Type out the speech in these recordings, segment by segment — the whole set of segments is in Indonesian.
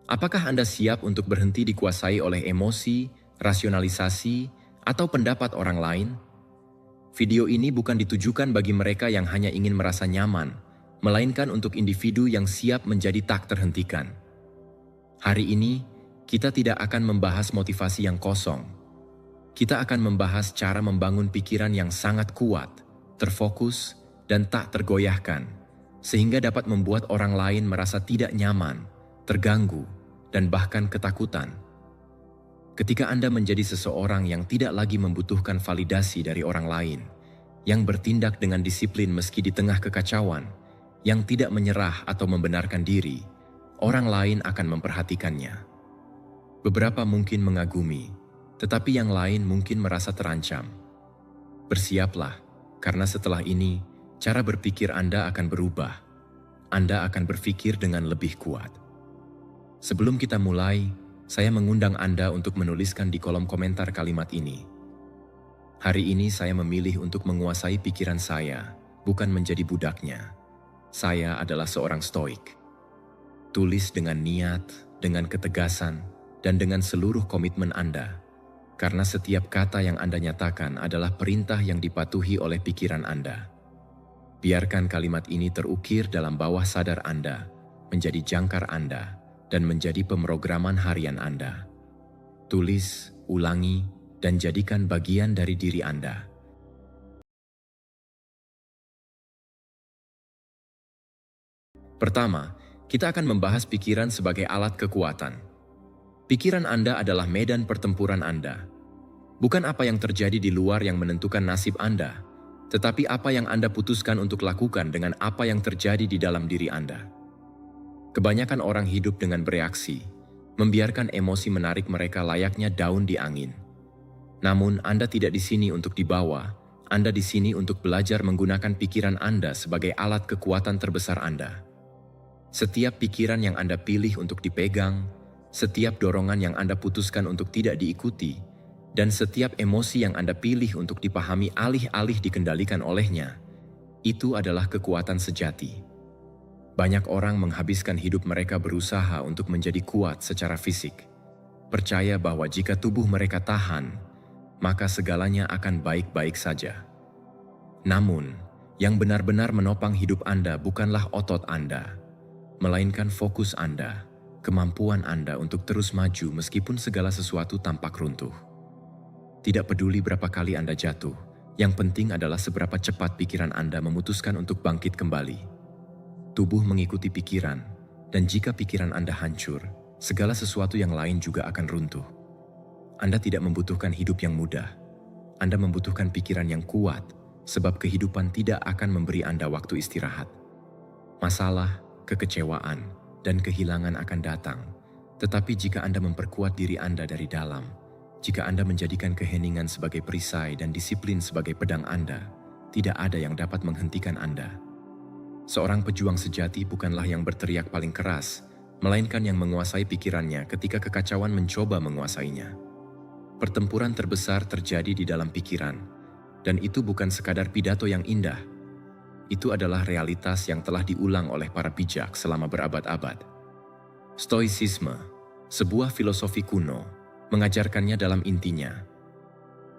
Apakah Anda siap untuk berhenti dikuasai oleh emosi, rasionalisasi, atau pendapat orang lain? Video ini bukan ditujukan bagi mereka yang hanya ingin merasa nyaman, melainkan untuk individu yang siap menjadi tak terhentikan. Hari ini, kita tidak akan membahas motivasi yang kosong. Kita akan membahas cara membangun pikiran yang sangat kuat, terfokus, dan tak tergoyahkan, sehingga dapat membuat orang lain merasa tidak nyaman, terganggu, dan bahkan ketakutan. Ketika Anda menjadi seseorang yang tidak lagi membutuhkan validasi dari orang lain, yang bertindak dengan disiplin meski di tengah kekacauan, yang tidak menyerah atau membenarkan diri, orang lain akan memperhatikannya. Beberapa mungkin mengagumi, tetapi yang lain mungkin merasa terancam. Bersiaplah, karena setelah ini, cara berpikir Anda akan berubah. Anda akan berpikir dengan lebih kuat. Sebelum kita mulai, saya mengundang Anda untuk menuliskan di kolom komentar kalimat ini. Hari ini saya memilih untuk menguasai pikiran saya, bukan menjadi budaknya. Saya adalah seorang stoik. Tulis dengan niat, dengan ketegasan, dan dengan seluruh komitmen Anda. Karena setiap kata yang Anda nyatakan adalah perintah yang dipatuhi oleh pikiran Anda. Biarkan kalimat ini terukir dalam bawah sadar Anda, menjadi jangkar Anda, dan menjadi pemrograman harian Anda. Tulis, ulangi, dan jadikan bagian dari diri Anda. Pertama, kita akan membahas pikiran sebagai alat kekuatan. Pikiran Anda adalah medan pertempuran Anda. Bukan apa yang terjadi di luar yang menentukan nasib Anda, tetapi apa yang Anda putuskan untuk lakukan dengan apa yang terjadi di dalam diri Anda. Kebanyakan orang hidup dengan bereaksi, membiarkan emosi menarik mereka layaknya daun di angin. Namun, Anda tidak di sini untuk dibawa, Anda di sini untuk belajar menggunakan pikiran Anda sebagai alat kekuatan terbesar Anda. Setiap pikiran yang Anda pilih untuk dipegang, setiap dorongan yang Anda putuskan untuk tidak diikuti, dan setiap emosi yang Anda pilih untuk dipahami alih-alih dikendalikan olehnya, itu adalah kekuatan sejati. Banyak orang menghabiskan hidup mereka berusaha untuk menjadi kuat secara fisik, percaya bahwa jika tubuh mereka tahan, maka segalanya akan baik-baik saja. Namun, yang benar-benar menopang hidup Anda bukanlah otot Anda, melainkan fokus Anda, kemampuan Anda untuk terus maju meskipun segala sesuatu tampak runtuh. Tidak peduli berapa kali Anda jatuh, yang penting adalah seberapa cepat pikiran Anda memutuskan untuk bangkit kembali. Tubuh mengikuti pikiran, dan jika pikiran Anda hancur, segala sesuatu yang lain juga akan runtuh. Anda tidak membutuhkan hidup yang mudah. Anda membutuhkan pikiran yang kuat, sebab kehidupan tidak akan memberi Anda waktu istirahat. Masalah, kekecewaan, dan kehilangan akan datang. Tetapi jika Anda memperkuat diri Anda dari dalam, jika Anda menjadikan keheningan sebagai perisai dan disiplin sebagai pedang Anda, tidak ada yang dapat menghentikan Anda. Seorang pejuang sejati bukanlah yang berteriak paling keras, melainkan yang menguasai pikirannya ketika kekacauan mencoba menguasainya. Pertempuran terbesar terjadi di dalam pikiran, dan itu bukan sekadar pidato yang indah. Itu adalah realitas yang telah diulang oleh para bijak selama berabad-abad. Stoicisme, sebuah filosofi kuno, mengajarkannya dalam intinya.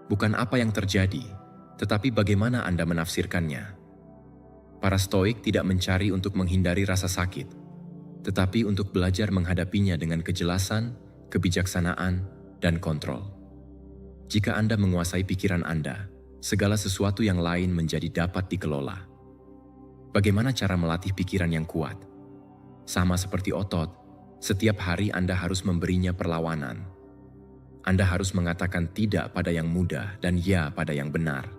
Bukan apa yang terjadi, tetapi bagaimana Anda menafsirkannya. Para Stoik tidak mencari untuk menghindari rasa sakit, tetapi untuk belajar menghadapinya dengan kejelasan, kebijaksanaan, dan kontrol. Jika Anda menguasai pikiran Anda, segala sesuatu yang lain menjadi dapat dikelola. Bagaimana cara melatih pikiran yang kuat? Sama seperti otot, setiap hari Anda harus memberinya perlawanan. Anda harus mengatakan tidak pada yang mudah dan ya pada yang benar.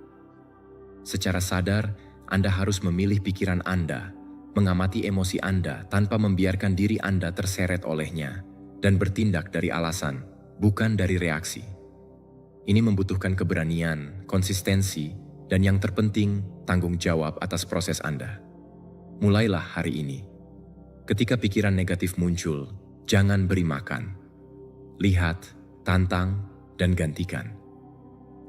Secara sadar, Anda harus memilih pikiran Anda, mengamati emosi Anda tanpa membiarkan diri Anda terseret olehnya, dan bertindak dari alasan, bukan dari reaksi. Ini membutuhkan keberanian, konsistensi, dan yang terpenting, tanggung jawab atas proses Anda. Mulailah hari ini. Ketika pikiran negatif muncul, jangan beri makan. Lihat, tantang, dan gantikan.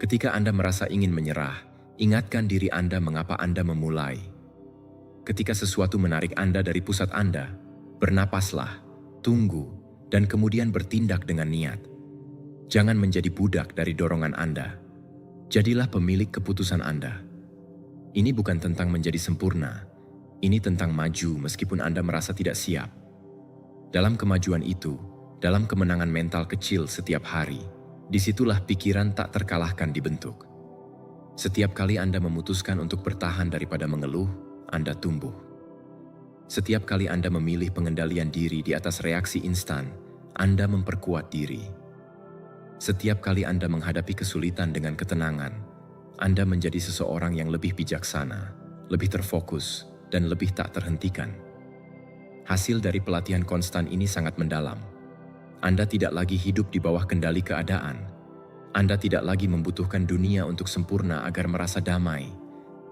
Ketika Anda merasa ingin menyerah, ingatkan diri Anda mengapa Anda memulai. Ketika sesuatu menarik Anda dari pusat Anda, bernapaslah, tunggu, dan kemudian bertindak dengan niat. Jangan menjadi budak dari dorongan Anda. Jadilah pemilik keputusan Anda. Ini bukan tentang menjadi sempurna. Ini tentang maju meskipun Anda merasa tidak siap. Dalam kemajuan itu, dalam kemenangan mental kecil setiap hari, disitulah pikiran tak terkalahkan dibentuk. Setiap kali Anda memutuskan untuk bertahan daripada mengeluh, Anda tumbuh. Setiap kali Anda memilih pengendalian diri di atas reaksi instan, Anda memperkuat diri. Setiap kali Anda menghadapi kesulitan dengan ketenangan, Anda menjadi seseorang yang lebih bijaksana, lebih terfokus, dan lebih tak terhentikan. Hasil dari pelatihan konstan ini sangat mendalam. Anda tidak lagi hidup di bawah kendali keadaan. Anda tidak lagi membutuhkan dunia untuk sempurna agar merasa damai,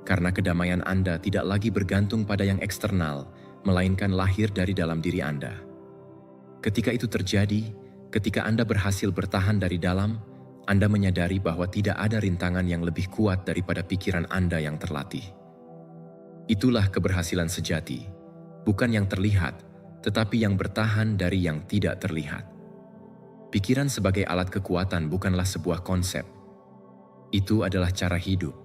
karena kedamaian Anda tidak lagi bergantung pada yang eksternal, melainkan lahir dari dalam diri Anda. Ketika itu terjadi, ketika Anda berhasil bertahan dari dalam, Anda menyadari bahwa tidak ada rintangan yang lebih kuat daripada pikiran Anda yang terlatih. Itulah keberhasilan sejati, bukan yang terlihat, tetapi yang bertahan dari yang tidak terlihat. Pikiran sebagai alat kekuatan bukanlah sebuah konsep. Itu adalah cara hidup,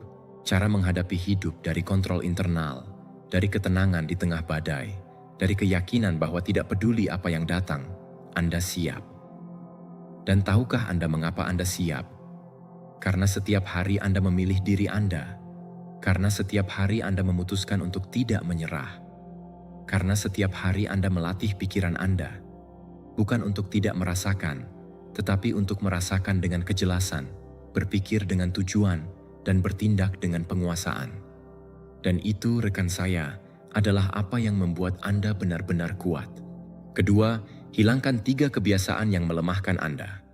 cara menghadapi hidup dari kontrol internal, dari ketenangan di tengah badai, dari keyakinan bahwa tidak peduli apa yang datang, Anda siap. Dan tahukah Anda mengapa Anda siap? Karena setiap hari Anda memilih diri Anda. Karena setiap hari Anda memutuskan untuk tidak menyerah. Karena setiap hari Anda melatih pikiran Anda. Bukan untuk tidak merasakan, tetapi untuk merasakan dengan kejelasan, berpikir dengan tujuan, dan bertindak dengan penguasaan. Dan itu, rekan saya, adalah apa yang membuat Anda benar-benar kuat. Kedua, hilangkan 3 kebiasaan yang melemahkan Anda.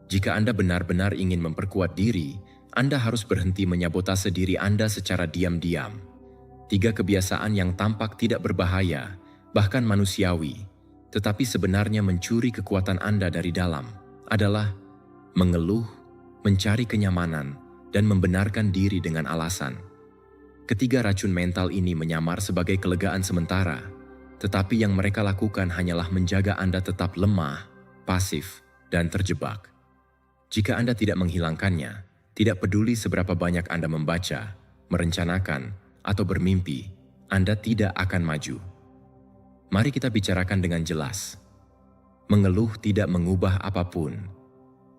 Jika Anda benar-benar ingin memperkuat diri, Anda harus berhenti menyabotase diri Anda secara diam-diam. 3 kebiasaan yang tampak tidak berbahaya, bahkan manusiawi, tetapi sebenarnya mencuri kekuatan Anda dari dalam, adalah mengeluh, mencari kenyamanan, dan membenarkan diri dengan alasan. Ketiga racun mental ini menyamar sebagai kelegaan sementara, tetapi yang mereka lakukan hanyalah menjaga Anda tetap lemah, pasif, dan terjebak. Jika Anda tidak menghilangkannya, tidak peduli seberapa banyak Anda membaca, merencanakan, atau bermimpi, Anda tidak akan maju. Mari kita bicarakan dengan jelas. Mengeluh tidak mengubah apapun.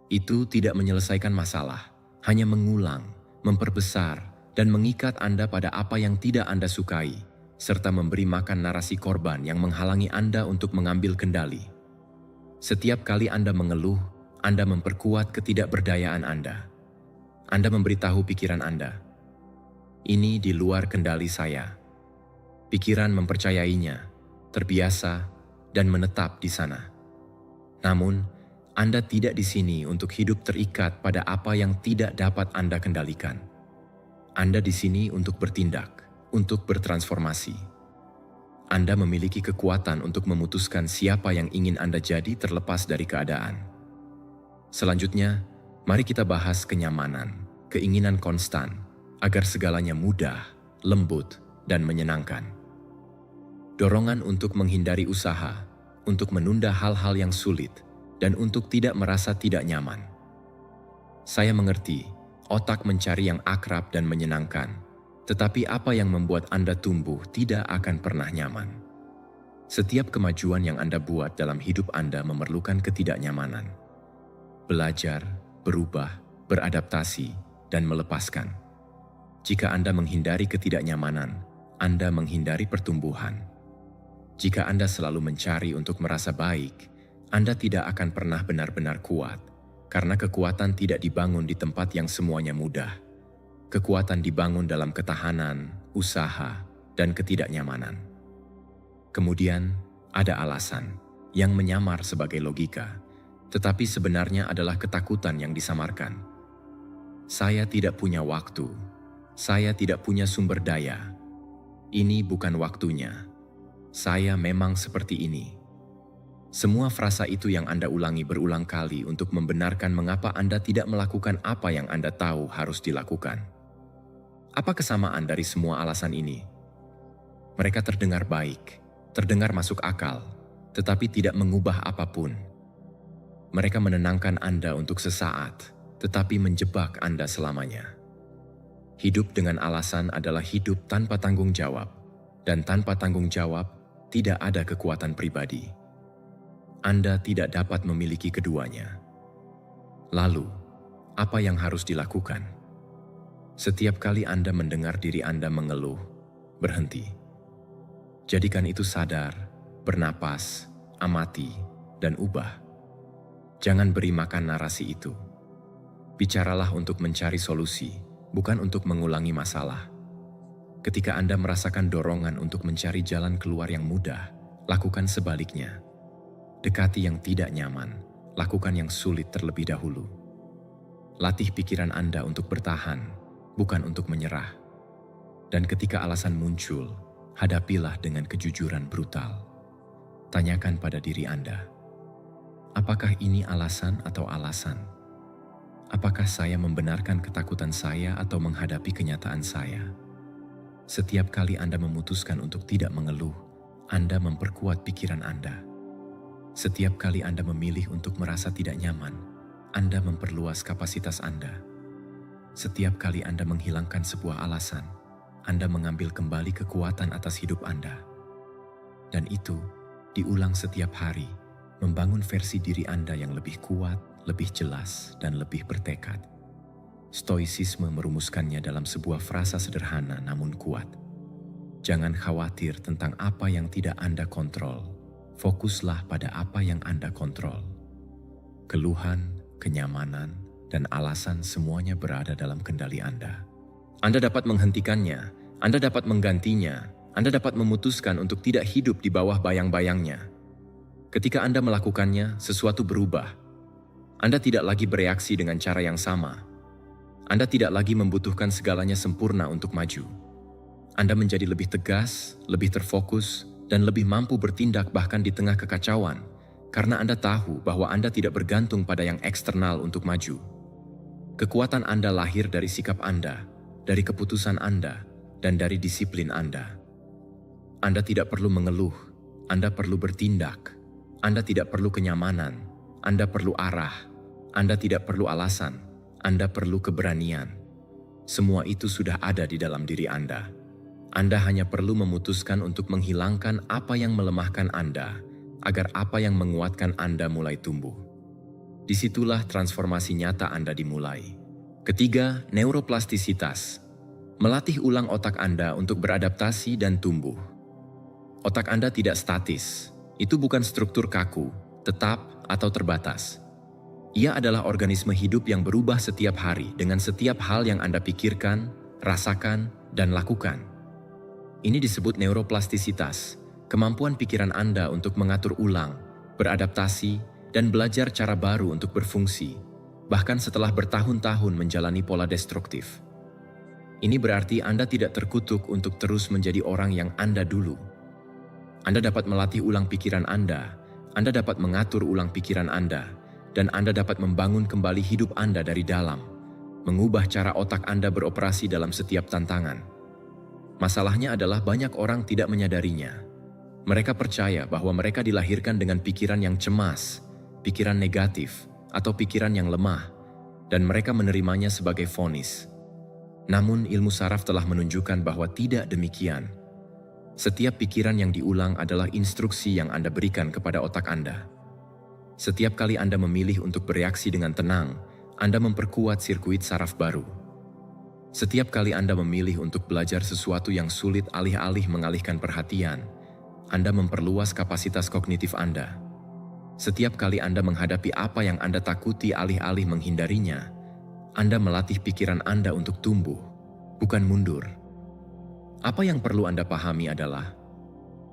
Itu tidak menyelesaikan masalah, hanya mengulang, memperbesar, dan mengikat Anda pada apa yang tidak Anda sukai, serta memberi makan narasi korban yang menghalangi Anda untuk mengambil kendali. Setiap kali Anda mengeluh, Anda memperkuat ketidakberdayaan Anda. Anda memberitahu pikiran Anda, ini di luar kendali saya. Pikiran mempercayainya, terbiasa, dan menetap di sana. Namun, Anda tidak di sini untuk hidup terikat pada apa yang tidak dapat Anda kendalikan. Anda di sini untuk bertindak, untuk bertransformasi. Anda memiliki kekuatan untuk memutuskan siapa yang ingin Anda jadi terlepas dari keadaan. Selanjutnya, mari kita bahas kenyamanan, keinginan konstan, agar segalanya mudah, lembut, dan menyenangkan. Dorongan untuk menghindari usaha, untuk menunda hal-hal yang sulit, dan untuk tidak merasa tidak nyaman. Saya mengerti, otak mencari yang akrab dan menyenangkan, tetapi apa yang membuat Anda tumbuh tidak akan pernah nyaman. Setiap kemajuan yang Anda buat dalam hidup Anda memerlukan ketidaknyamanan. Belajar, berubah, beradaptasi, dan melepaskan. Jika Anda menghindari ketidaknyamanan, Anda menghindari pertumbuhan. Jika Anda selalu mencari untuk merasa baik, Anda tidak akan pernah benar-benar kuat, karena kekuatan tidak dibangun di tempat yang semuanya mudah. Kekuatan dibangun dalam ketahanan, usaha, dan ketidaknyamanan. Kemudian, ada alasan yang menyamar sebagai logika, tetapi sebenarnya adalah ketakutan yang disamarkan. Saya tidak punya waktu. Saya tidak punya sumber daya. Ini bukan waktunya. Saya memang seperti ini. Semua frasa itu yang Anda ulangi berulang kali untuk membenarkan mengapa Anda tidak melakukan apa yang Anda tahu harus dilakukan. Apa kesamaan dari semua alasan ini? Mereka terdengar baik, terdengar masuk akal, tetapi tidak mengubah apapun. Mereka menenangkan Anda untuk sesaat, tetapi menjebak Anda selamanya. Hidup dengan alasan adalah hidup tanpa tanggung jawab, dan tanpa tanggung jawab tidak ada kekuatan pribadi. Anda tidak dapat memiliki keduanya. Lalu, apa yang harus dilakukan? Setiap kali Anda mendengar diri Anda mengeluh, berhenti. Jadikan itu sadar, bernapas, amati, dan ubah. Jangan beri makan narasi itu. Bicaralah untuk mencari solusi, bukan untuk mengulangi masalah. Ketika Anda merasakan dorongan untuk mencari jalan keluar yang mudah, lakukan sebaliknya. Dekati yang tidak nyaman, lakukan yang sulit terlebih dahulu. Latih pikiran Anda untuk bertahan, bukan untuk menyerah. Dan ketika alasan muncul, hadapilah dengan kejujuran brutal. Tanyakan pada diri Anda, apakah ini alasan atau alasan? Apakah saya membenarkan ketakutan saya atau menghadapi kenyataan saya? Setiap kali Anda memutuskan untuk tidak mengeluh, Anda memperkuat pikiran Anda. Setiap kali Anda memilih untuk merasa tidak nyaman, Anda memperluas kapasitas Anda. Setiap kali Anda menghilangkan sebuah alasan, Anda mengambil kembali kekuatan atas hidup Anda. Dan itu diulang setiap hari, membangun versi diri Anda yang lebih kuat, lebih jelas, dan lebih bertekad. Stoicisme merumuskannya dalam sebuah frasa sederhana namun kuat. Jangan khawatir tentang apa yang tidak Anda kontrol. Fokuslah pada apa yang Anda kontrol. Keluhan, kenyamanan, dan alasan semuanya berada dalam kendali Anda. Anda dapat menghentikannya, Anda dapat menggantinya, Anda dapat memutuskan untuk tidak hidup di bawah bayang-bayangnya. Ketika Anda melakukannya, sesuatu berubah. Anda tidak lagi bereaksi dengan cara yang sama. Anda tidak lagi membutuhkan segalanya sempurna untuk maju. Anda menjadi lebih tegas, lebih terfokus, dan lebih mampu bertindak bahkan di tengah kekacauan, karena Anda tahu bahwa Anda tidak bergantung pada yang eksternal untuk maju. Kekuatan Anda lahir dari sikap Anda, dari keputusan Anda, dan dari disiplin Anda. Anda tidak perlu mengeluh, Anda perlu bertindak. Anda tidak perlu kenyamanan, Anda perlu arah. Anda tidak perlu alasan, Anda perlu keberanian. Semua itu sudah ada di dalam diri Anda. Anda hanya perlu memutuskan untuk menghilangkan apa yang melemahkan Anda, agar apa yang menguatkan Anda mulai tumbuh. Disitulah transformasi nyata Anda dimulai. Ketiga, neuroplastisitas. Melatih ulang otak Anda untuk beradaptasi dan tumbuh. Otak Anda tidak statis. Itu bukan struktur kaku, tetap, atau terbatas. Ia adalah organisme hidup yang berubah setiap hari dengan setiap hal yang Anda pikirkan, rasakan, dan lakukan. Ini disebut neuroplastisitas, kemampuan pikiran Anda untuk mengatur ulang, beradaptasi, dan belajar cara baru untuk berfungsi, bahkan setelah bertahun-tahun menjalani pola destruktif. Ini berarti Anda tidak terkutuk untuk terus menjadi orang yang Anda dulu. Anda dapat melatih ulang pikiran Anda dapat mengatur ulang pikiran Anda, dan Anda dapat membangun kembali hidup Anda dari dalam, mengubah cara otak Anda beroperasi dalam setiap tantangan. Masalahnya adalah banyak orang tidak menyadarinya. Mereka percaya bahwa mereka dilahirkan dengan pikiran yang cemas, pikiran negatif, atau pikiran yang lemah, dan mereka menerimanya sebagai vonis. Namun ilmu saraf telah menunjukkan bahwa tidak demikian. Setiap pikiran yang diulang adalah instruksi yang Anda berikan kepada otak Anda. Setiap kali Anda memilih untuk bereaksi dengan tenang, Anda memperkuat sirkuit saraf baru. Setiap kali Anda memilih untuk belajar sesuatu yang sulit alih-alih mengalihkan perhatian, Anda memperluas kapasitas kognitif Anda. Setiap kali Anda menghadapi apa yang Anda takuti alih-alih menghindarinya, Anda melatih pikiran Anda untuk tumbuh, bukan mundur. Apa yang perlu Anda pahami adalah,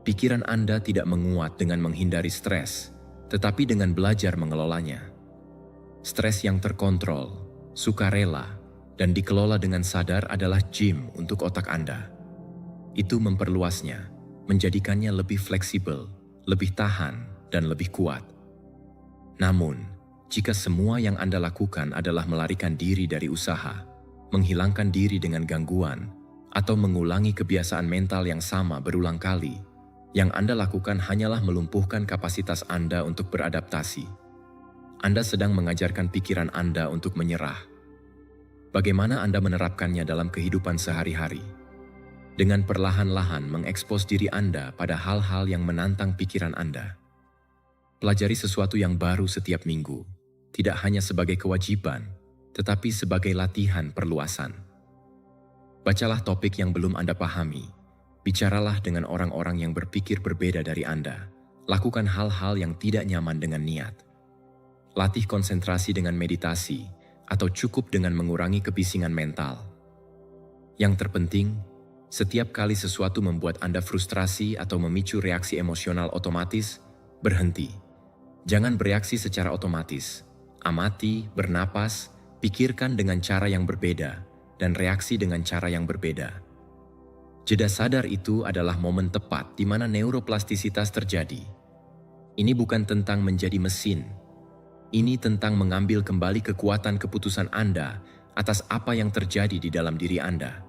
pikiran Anda tidak menguat dengan menghindari stres, tetapi dengan belajar mengelolanya. Stres yang terkontrol, sukarela, dan dikelola dengan sadar adalah gym untuk otak Anda. Itu memperluasnya, menjadikannya lebih fleksibel, lebih tahan, dan lebih kuat. Namun, jika semua yang Anda lakukan adalah melarikan diri dari usaha, menghilangkan diri dengan gangguan, atau mengulangi kebiasaan mental yang sama berulang kali, yang Anda lakukan hanyalah melumpuhkan kapasitas Anda untuk beradaptasi. Anda sedang mengajarkan pikiran Anda untuk menyerah. Bagaimana Anda menerapkannya dalam kehidupan sehari-hari? Dengan perlahan-lahan mengekspos diri Anda pada hal-hal yang menantang pikiran Anda. Pelajari sesuatu yang baru setiap minggu, tidak hanya sebagai kewajiban, tetapi sebagai latihan perluasan. Bacalah topik yang belum Anda pahami, bicaralah dengan orang-orang yang berpikir berbeda dari Anda, lakukan hal-hal yang tidak nyaman dengan niat. Latih konsentrasi dengan meditasi, atau cukup dengan mengurangi kebisingan mental. Yang terpenting, setiap kali sesuatu membuat Anda frustrasi atau memicu reaksi emosional otomatis, berhenti. Jangan bereaksi secara otomatis. Amati, bernapas, pikirkan dengan cara yang berbeda, dan reaksi dengan cara yang berbeda. Jeda sadar itu adalah momen tepat di mana neuroplastisitas terjadi. Ini bukan tentang menjadi mesin. Ini tentang mengambil kembali kekuatan keputusan Anda atas apa yang terjadi di dalam diri Anda.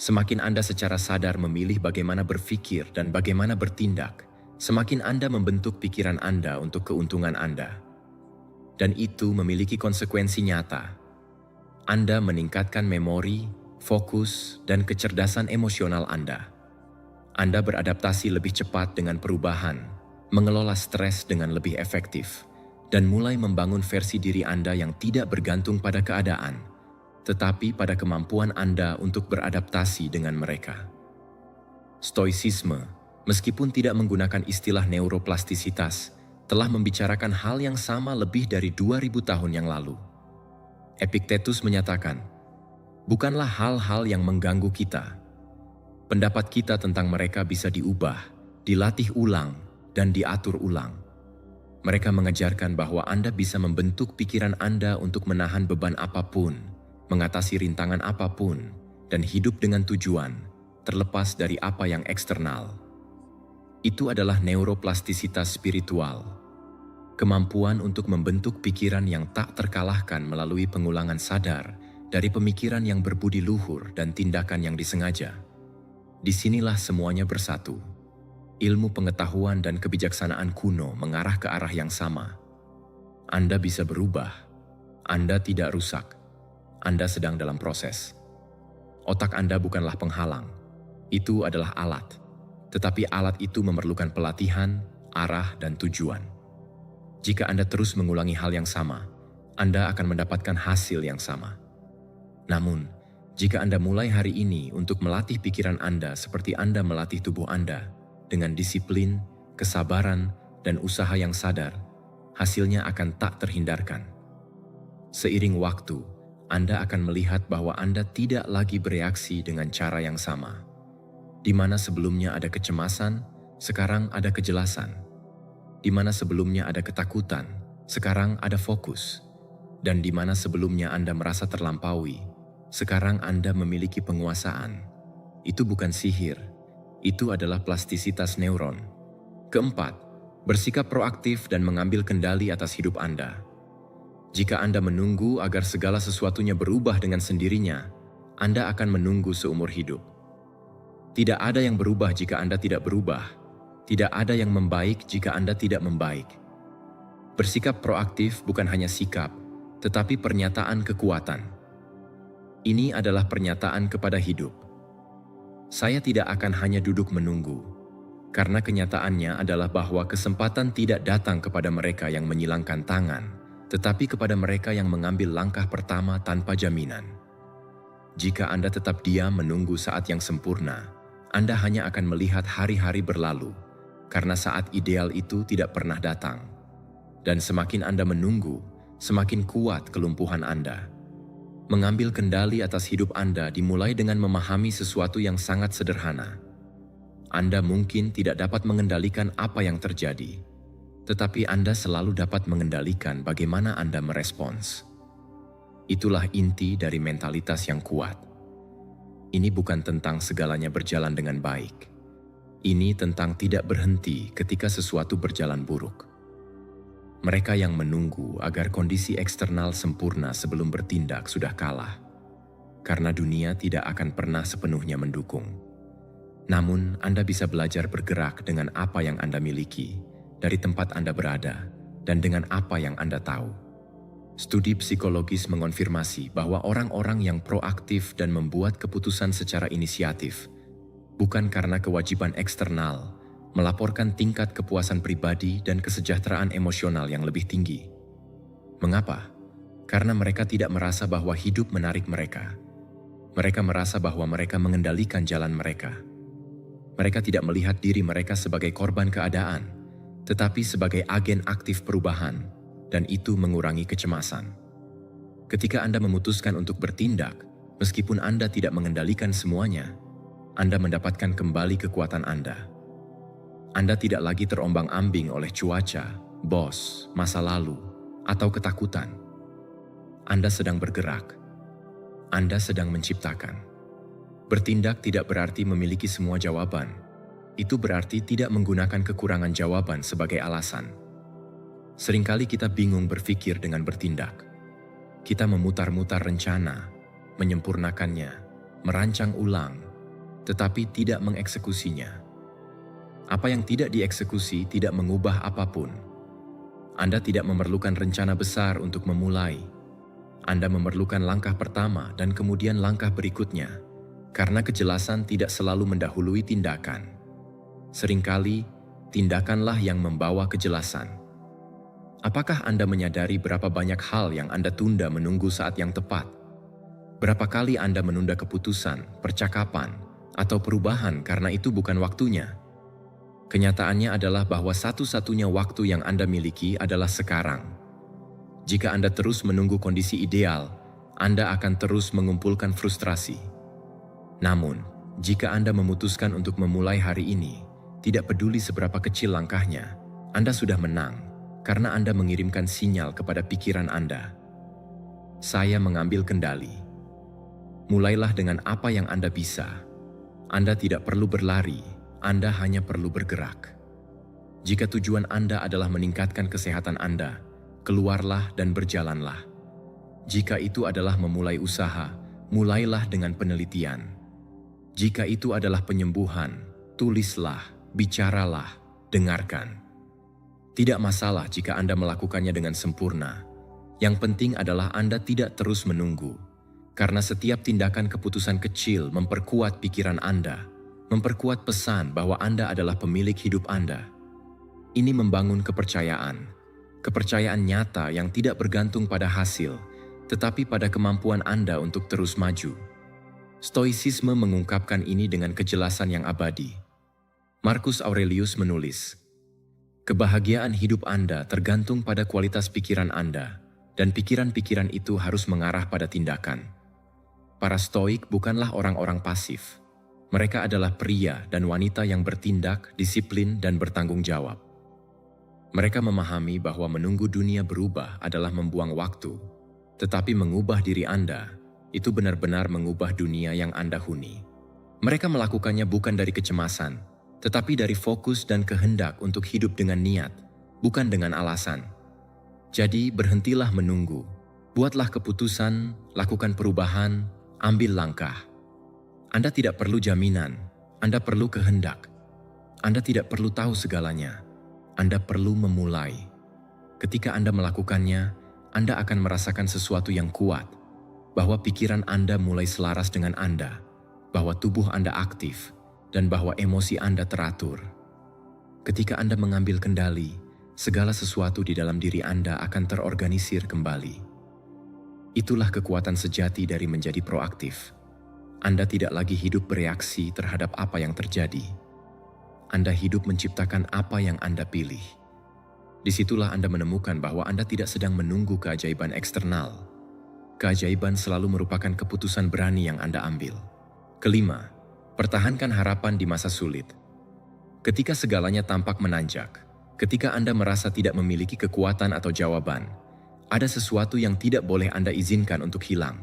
Semakin Anda secara sadar memilih bagaimana berpikir dan bagaimana bertindak, semakin Anda membentuk pikiran Anda untuk keuntungan Anda. Dan itu memiliki konsekuensi nyata. Anda meningkatkan memori, fokus, dan kecerdasan emosional Anda. Anda beradaptasi lebih cepat dengan perubahan, mengelola stres dengan lebih efektif, dan mulai membangun versi diri Anda yang tidak bergantung pada keadaan, tetapi pada kemampuan Anda untuk beradaptasi dengan mereka. Stoicisme, meskipun tidak menggunakan istilah neuroplastisitas, telah membicarakan hal yang sama lebih dari 2000 tahun yang lalu. Epictetus menyatakan, bukanlah hal-hal yang mengganggu kita. Pendapat kita tentang mereka bisa diubah, dilatih ulang, dan diatur ulang. Mereka mengajarkan bahwa Anda bisa membentuk pikiran Anda untuk menahan beban apapun, mengatasi rintangan apapun, dan hidup dengan tujuan, terlepas dari apa yang eksternal. Itu adalah neuroplastisitas spiritual. Kemampuan untuk membentuk pikiran yang tak terkalahkan melalui pengulangan sadar dari pemikiran yang berbudi luhur dan tindakan yang disengaja. Disinilah semuanya bersatu. Ilmu pengetahuan dan kebijaksanaan kuno mengarah ke arah yang sama. Anda bisa berubah. Anda tidak rusak. Anda sedang dalam proses. Otak Anda bukanlah penghalang. Itu adalah alat. Tetapi alat itu memerlukan pelatihan, arah, dan tujuan. Jika Anda terus mengulangi hal yang sama, Anda akan mendapatkan hasil yang sama. Namun, jika Anda mulai hari ini untuk melatih pikiran Anda seperti Anda melatih tubuh Anda, dengan disiplin, kesabaran, dan usaha yang sadar, hasilnya akan tak terhindarkan. Seiring waktu, Anda akan melihat bahwa Anda tidak lagi bereaksi dengan cara yang sama. Di mana sebelumnya ada kecemasan, sekarang ada kejelasan. Di mana sebelumnya ada ketakutan, sekarang ada fokus. Dan di mana sebelumnya Anda merasa terlampaui, sekarang Anda memiliki penguasaan. Itu bukan sihir. Itu adalah plastisitas neuron. Keempat, bersikap proaktif dan mengambil kendali atas hidup Anda. Jika Anda menunggu agar segala sesuatunya berubah dengan sendirinya, Anda akan menunggu seumur hidup. Tidak ada yang berubah jika Anda tidak berubah. Tidak ada yang membaik jika Anda tidak membaik. Bersikap proaktif bukan hanya sikap, tetapi pernyataan kekuatan. Ini adalah pernyataan kepada hidup. Saya tidak akan hanya duduk menunggu, karena kenyataannya adalah bahwa kesempatan tidak datang kepada mereka yang menyilangkan tangan, tetapi kepada mereka yang mengambil langkah pertama tanpa jaminan. Jika Anda tetap diam menunggu saat yang sempurna, Anda hanya akan melihat hari-hari berlalu, karena saat ideal itu tidak pernah datang. Dan semakin Anda menunggu, semakin kuat kelumpuhan Anda. Mengambil kendali atas hidup Anda dimulai dengan memahami sesuatu yang sangat sederhana. Anda mungkin tidak dapat mengendalikan apa yang terjadi, tetapi Anda selalu dapat mengendalikan bagaimana Anda merespons. Itulah inti dari mentalitas yang kuat. Ini bukan tentang segalanya berjalan dengan baik. Ini tentang tidak berhenti ketika sesuatu berjalan buruk. Mereka yang menunggu agar kondisi eksternal sempurna sebelum bertindak sudah kalah, karena dunia tidak akan pernah sepenuhnya mendukung. Namun, Anda bisa belajar bergerak dengan apa yang Anda miliki, dari tempat Anda berada, dan dengan apa yang Anda tahu. Studi psikologis mengonfirmasi bahwa orang-orang yang proaktif dan membuat keputusan secara inisiatif, bukan karena kewajiban eksternal, melaporkan tingkat kepuasan pribadi dan kesejahteraan emosional yang lebih tinggi. Mengapa? Karena mereka tidak merasa bahwa hidup menarik mereka. Mereka merasa bahwa mereka mengendalikan jalan mereka. Mereka tidak melihat diri mereka sebagai korban keadaan, tetapi sebagai agen aktif perubahan, dan itu mengurangi kecemasan. Ketika Anda memutuskan untuk bertindak, meskipun Anda tidak mengendalikan semuanya, Anda mendapatkan kembali kekuatan Anda. Anda tidak lagi terombang-ambing oleh cuaca, bos, masa lalu, atau ketakutan. Anda sedang bergerak. Anda sedang menciptakan. Bertindak tidak berarti memiliki semua jawaban. Itu berarti tidak menggunakan kekurangan jawaban sebagai alasan. Seringkali kita bingung berpikir dengan bertindak. Kita memutar-mutar rencana, menyempurnakannya, merancang ulang, tetapi tidak mengeksekusinya. Apa yang tidak dieksekusi tidak mengubah apapun. Anda tidak memerlukan rencana besar untuk memulai. Anda memerlukan langkah pertama dan kemudian langkah berikutnya, karena kejelasan tidak selalu mendahului tindakan. Seringkali, tindakanlah yang membawa kejelasan. Apakah Anda menyadari berapa banyak hal yang Anda tunda menunggu saat yang tepat? Berapa kali Anda menunda keputusan, percakapan, atau perubahan karena itu bukan waktunya? Kenyataannya adalah bahwa satu-satunya waktu yang Anda miliki adalah sekarang. Jika Anda terus menunggu kondisi ideal, Anda akan terus mengumpulkan frustrasi. Namun, jika Anda memutuskan untuk memulai hari ini, tidak peduli seberapa kecil langkahnya, Anda sudah menang karena Anda mengirimkan sinyal kepada pikiran Anda. Saya mengambil kendali. Mulailah dengan apa yang Anda bisa. Anda tidak perlu berlari. Anda hanya perlu bergerak. Jika tujuan Anda adalah meningkatkan kesehatan Anda, keluarlah dan berjalanlah. Jika itu adalah memulai usaha, mulailah dengan penelitian. Jika itu adalah penyembuhan, tulislah, bicaralah, dengarkan. Tidak masalah jika Anda melakukannya dengan sempurna. Yang penting adalah Anda tidak terus menunggu, karena setiap tindakan keputusan kecil memperkuat pikiran Anda, memperkuat pesan bahwa Anda adalah pemilik hidup Anda. Ini membangun kepercayaan nyata yang tidak bergantung pada hasil, tetapi pada kemampuan Anda untuk terus maju. Stoicisme mengungkapkan ini dengan kejelasan yang abadi. Marcus Aurelius menulis, "Kebahagiaan hidup Anda tergantung pada kualitas pikiran Anda, dan pikiran-pikiran itu harus mengarah pada tindakan." Para Stoik bukanlah orang-orang pasif. Mereka adalah pria dan wanita yang bertindak, disiplin, dan bertanggung jawab. Mereka memahami bahwa menunggu dunia berubah adalah membuang waktu, tetapi mengubah diri Anda, itu benar-benar mengubah dunia yang Anda huni. Mereka melakukannya bukan dari kecemasan, tetapi dari fokus dan kehendak untuk hidup dengan niat, bukan dengan alasan. Jadi berhentilah menunggu, buatlah keputusan, lakukan perubahan, ambil langkah. Anda tidak perlu jaminan, Anda perlu kehendak. Anda tidak perlu tahu segalanya, Anda perlu memulai. Ketika Anda melakukannya, Anda akan merasakan sesuatu yang kuat, bahwa pikiran Anda mulai selaras dengan Anda, bahwa tubuh Anda aktif, dan bahwa emosi Anda teratur. Ketika Anda mengambil kendali, segala sesuatu di dalam diri Anda akan terorganisir kembali. Itulah kekuatan sejati dari menjadi proaktif. Anda tidak lagi hidup bereaksi terhadap apa yang terjadi. Anda hidup menciptakan apa yang Anda pilih. Disitulah Anda menemukan bahwa Anda tidak sedang menunggu keajaiban eksternal. Keajaiban selalu merupakan keputusan berani yang Anda ambil. Kelima, pertahankan harapan di masa sulit. Ketika segalanya tampak menanjak, ketika Anda merasa tidak memiliki kekuatan atau jawaban, ada sesuatu yang tidak boleh Anda izinkan untuk hilang.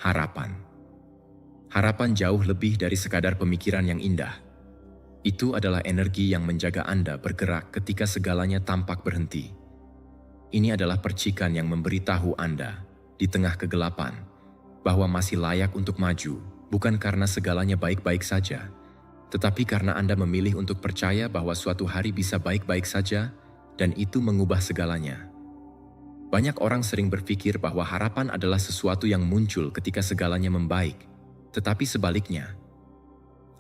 Harapan. Harapan jauh lebih dari sekadar pemikiran yang indah. Itu adalah energi yang menjaga Anda bergerak ketika segalanya tampak berhenti. Ini adalah percikan yang memberitahu Anda, di tengah kegelapan, bahwa masih layak untuk maju, bukan karena segalanya baik-baik saja, tetapi karena Anda memilih untuk percaya bahwa suatu hari bisa baik-baik saja, dan itu mengubah segalanya. Banyak orang sering berpikir bahwa harapan adalah sesuatu yang muncul ketika segalanya membaik, tetapi sebaliknya,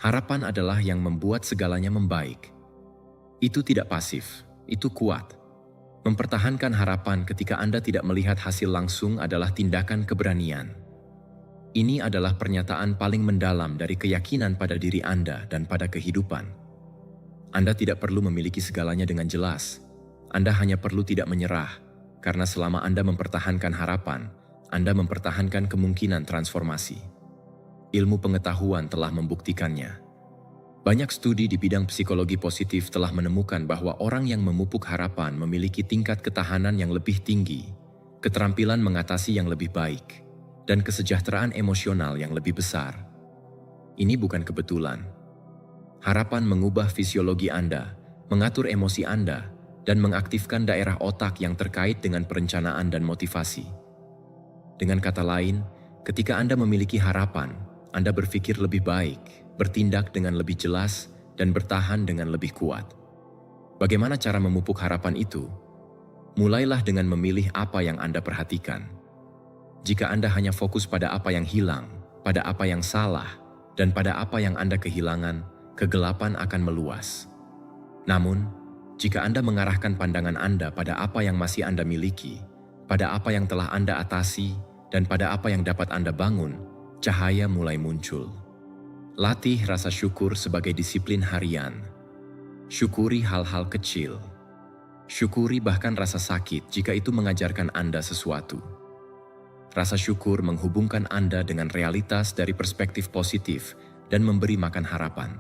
harapan adalah yang membuat segalanya membaik. Itu tidak pasif, itu kuat. Mempertahankan harapan ketika Anda tidak melihat hasil langsung adalah tindakan keberanian. Ini adalah pernyataan paling mendalam dari keyakinan pada diri Anda dan pada kehidupan. Anda tidak perlu memiliki segalanya dengan jelas. Anda hanya perlu tidak menyerah, karena selama Anda mempertahankan harapan, Anda mempertahankan kemungkinan transformasi. Ilmu pengetahuan telah membuktikannya. Banyak studi di bidang psikologi positif telah menemukan bahwa orang yang memupuk harapan memiliki tingkat ketahanan yang lebih tinggi, keterampilan mengatasi yang lebih baik, dan kesejahteraan emosional yang lebih besar. Ini bukan kebetulan. Harapan mengubah fisiologi Anda, mengatur emosi Anda, dan mengaktifkan daerah otak yang terkait dengan perencanaan dan motivasi. Dengan kata lain, ketika Anda memiliki harapan, Anda berpikir lebih baik, bertindak dengan lebih jelas, dan bertahan dengan lebih kuat. Bagaimana cara memupuk harapan itu? Mulailah dengan memilih apa yang Anda perhatikan. Jika Anda hanya fokus pada apa yang hilang, pada apa yang salah, dan pada apa yang Anda kehilangan, kegelapan akan meluas. Namun, jika Anda mengarahkan pandangan Anda pada apa yang masih Anda miliki, pada apa yang telah Anda atasi, dan pada apa yang dapat Anda bangun, cahaya mulai muncul. Latih rasa syukur sebagai disiplin harian. Syukuri hal-hal kecil. Syukuri bahkan rasa sakit jika itu mengajarkan Anda sesuatu. Rasa syukur menghubungkan Anda dengan realitas dari perspektif positif dan memberi makan harapan.